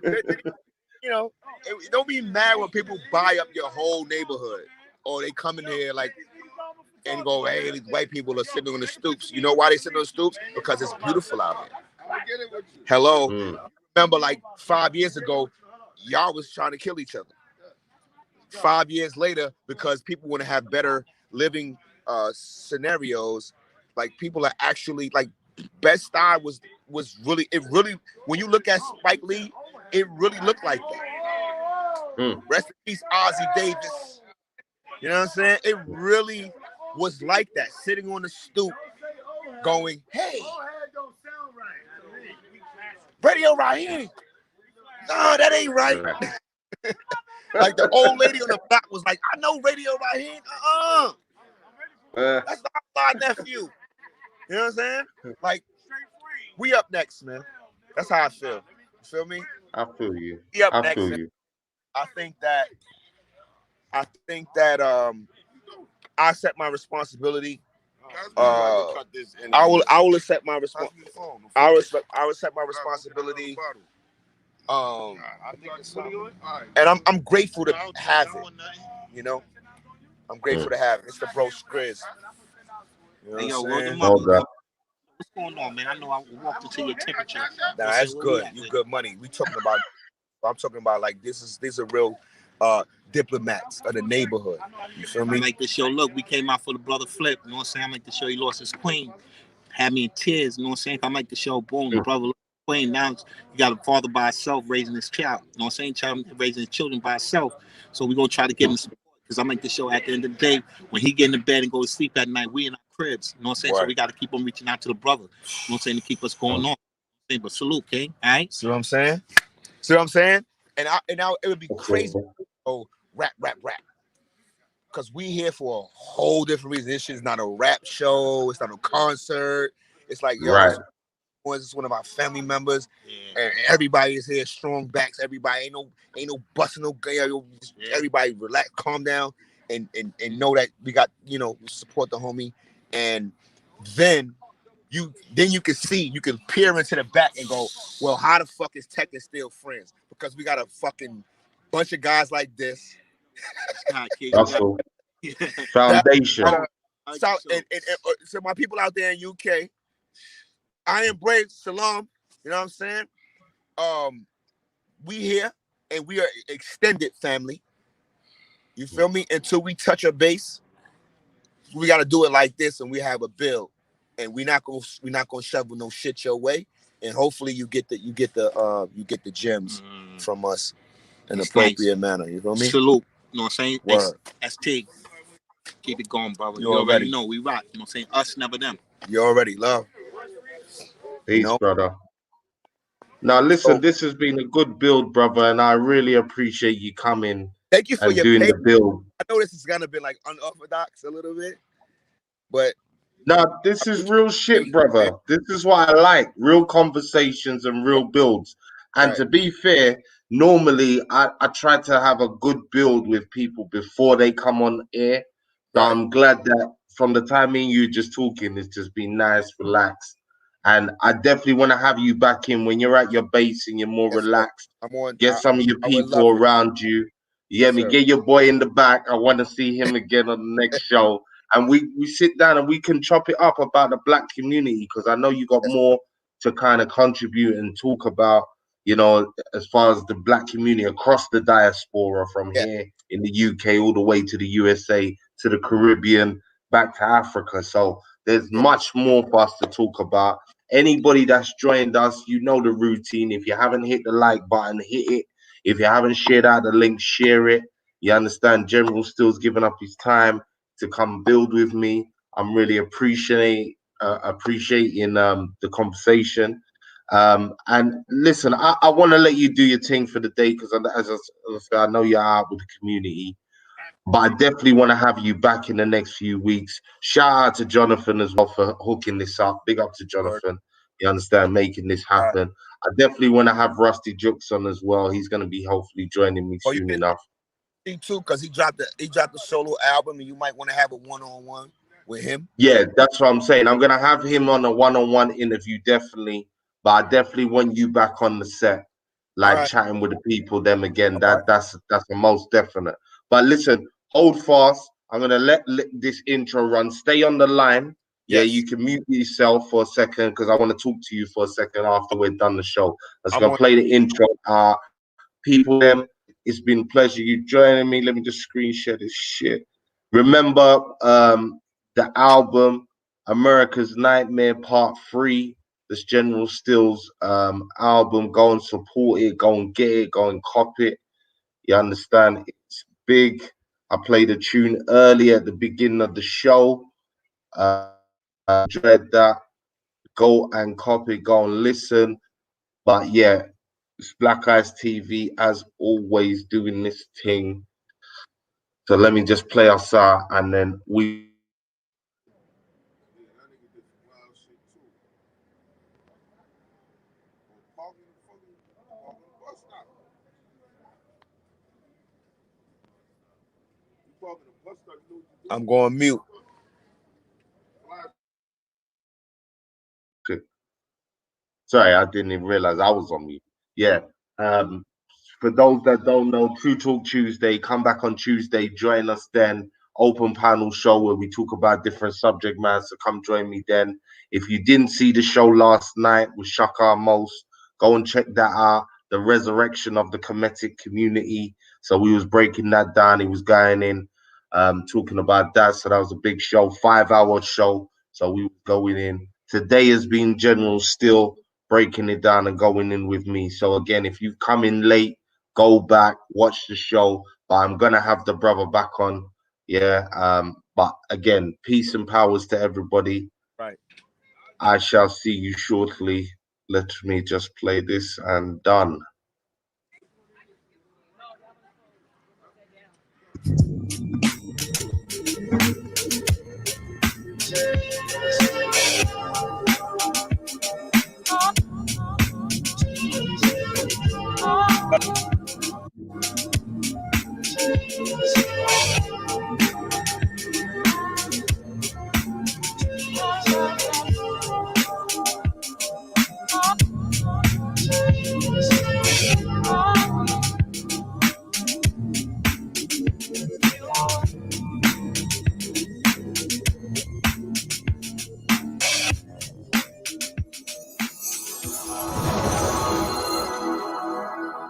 don't be mad when people buy up your whole neighborhood, or they come in here and go, hey, these white people are sitting on the stoops. You know why they sit on the stoops? Because it's beautiful out here. Hello. Remember, like 5 years ago, y'all was trying to kill each other. 5 years later, because people want to have better living scenarios, like people are actually like Bed-Stuy was really when you look at Spike Lee, it really looked like that. Rest in peace, Ozzie Davis. You know what I'm saying? It really was like that, sitting on the stoop, going, "Hey, Radio Raheem, no, that ain't right." Like the old lady on the block was like, "I know Radio Raheem. That's my nephew." You know what I'm saying? Like, we up next, man. That's how I feel. You feel me? I feel you. We up I next, feel man. you. I think that I accept my responsibility. I will accept my responsibility. I will accept my responsibility. And I'm grateful to have it. You know, I'm grateful to have it. It's the bro Skriz. You know what I'm saying? What's going on, man? I know I walked into your temperature. Nah, that's good. You good money. We talking about. I'm talking about like these are real diplomats of the neighborhood. You feel me? I like to show. Look, we came out for the brother Flip. You know what I'm saying? I like to show he lost his queen. Had me in tears. You know what I'm saying? I like to show, boom, the brother queen. Now you got a father by himself raising his child. You know what I'm saying? Child raising his children by himself. So we gonna try to give him support. Because I like to show at the end of the day, when he get in bed and go to sleep at night, we in our cribs. You know what I'm saying? Right. So we got to keep on reaching out to the brother. You know what I'm saying? To keep us going on. But salute, King. All right? See what I'm saying? See what I'm saying? And it would be crazy. Oh, rap. Because we here for a whole different reason. This shit's not a rap show. It's not a concert. It's like, yo, it's one of our family members. Yeah. And everybody is here, strong backs. Everybody ain't no busting no gay. Everybody relax, calm down, and know that we got, support the homie. And then you can see, you can peer into the back and go, well, how the fuck is Tech and Steele friends? Because we got a fucking bunch of guys like this. Russell. Foundation. So my people out there in UK, I embrace Shalom. You know what I'm saying? We here and we are extended family. You feel me? Until we touch a base, we got to do it like this, and we have a bill, and we're not gonna shovel no shit your way, and hopefully you get the gems from us in an appropriate manner. You feel me? Salute. You know what I'm saying? Word. ST. Keep it going, brother. You You already already know we rock. You know what I'm saying? Us, never them. You already love. Peace, brother. Now, listen, this has been a good build, brother, and I really appreciate you coming. Thank you for your doing the build. I know this is gonna be like unorthodox a little bit, but no, this is real shit, brother. This is what I like: real conversations and real builds. And to be fair, normally I try to have a good build with people before they come on air. So I'm glad that from the time me and you just talking, it's just been nice, relaxed. And I definitely want to have you back in when you're at your base and you're more relaxed. Get some of your people around you. Yeah, me get your boy in the back. I want to see him again on the next show. And we sit down and we can chop it up about the black community, because I know you got more to kind of contribute and talk about, you know, as far as the black community across the diaspora from here in the UK all the way to the USA, to the Caribbean, back to Africa. So there's much more for us to talk about. Anybody that's joined us, you know the routine. If you haven't hit the like button, hit it. If you haven't shared out the link, share it. You understand? General Steele's giving up his time to come build with me. I'm really appreciating the conversation. And listen, I want to let you do your thing for the day, because as I know you're out with the community. But I definitely want to have you back in the next few weeks. Shout out to Jonathan as well for hooking this up. Big up to Jonathan. You understand, making this happen. I definitely want to have Rusty Jukes on as well. He's going to be hopefully joining me soon enough. Too, because he dropped the solo album, and you might want to have a one-on-one with him. Yeah, that's what I'm saying. I'm going to have him on a one-on-one interview, definitely. But I definitely want you back on the set, like chatting with the people, them again. That's the most definite. But listen, hold fast. I'm going to let this intro run. Stay on the line. Yeah, you can mute yourself for a second, because I want to talk to you for a second after we're done the show. I'm just going to play the intro. People, it's been a pleasure you joining me. Let me just screen share this shit. Remember the album America's Nightmare Part 3. This General Steele's album. Go and support it. Go and get it. Go and cop it. You understand? It's big. I played a tune earlier at the beginning of the show. Dread that. Go and copy. Go and listen. But yeah, it's Black Eyes TV as always doing this thing. So let me just play us out, and then we. I'm going mute. Okay. Sorry, I didn't even realize I was on mute. Yeah. For those that don't know, True Talk Tuesday, come back on Tuesday, join us then. Open panel show where we talk about different subject matters, so come join me then. If you didn't see the show last night with Shaka Mos, go and check that out. The resurrection of the Kemetic community. So we was breaking that down. He was going in, talking about that. So that was a big show, 5-hour show. So we were going in. Today has been General Steele breaking it down and going in with me. So again, if you've come in late, go back, watch the show. But I'm gonna have the brother back on. Yeah. But again, peace and powers to everybody. Right. I shall see you shortly. Let me just play this and done. Oh.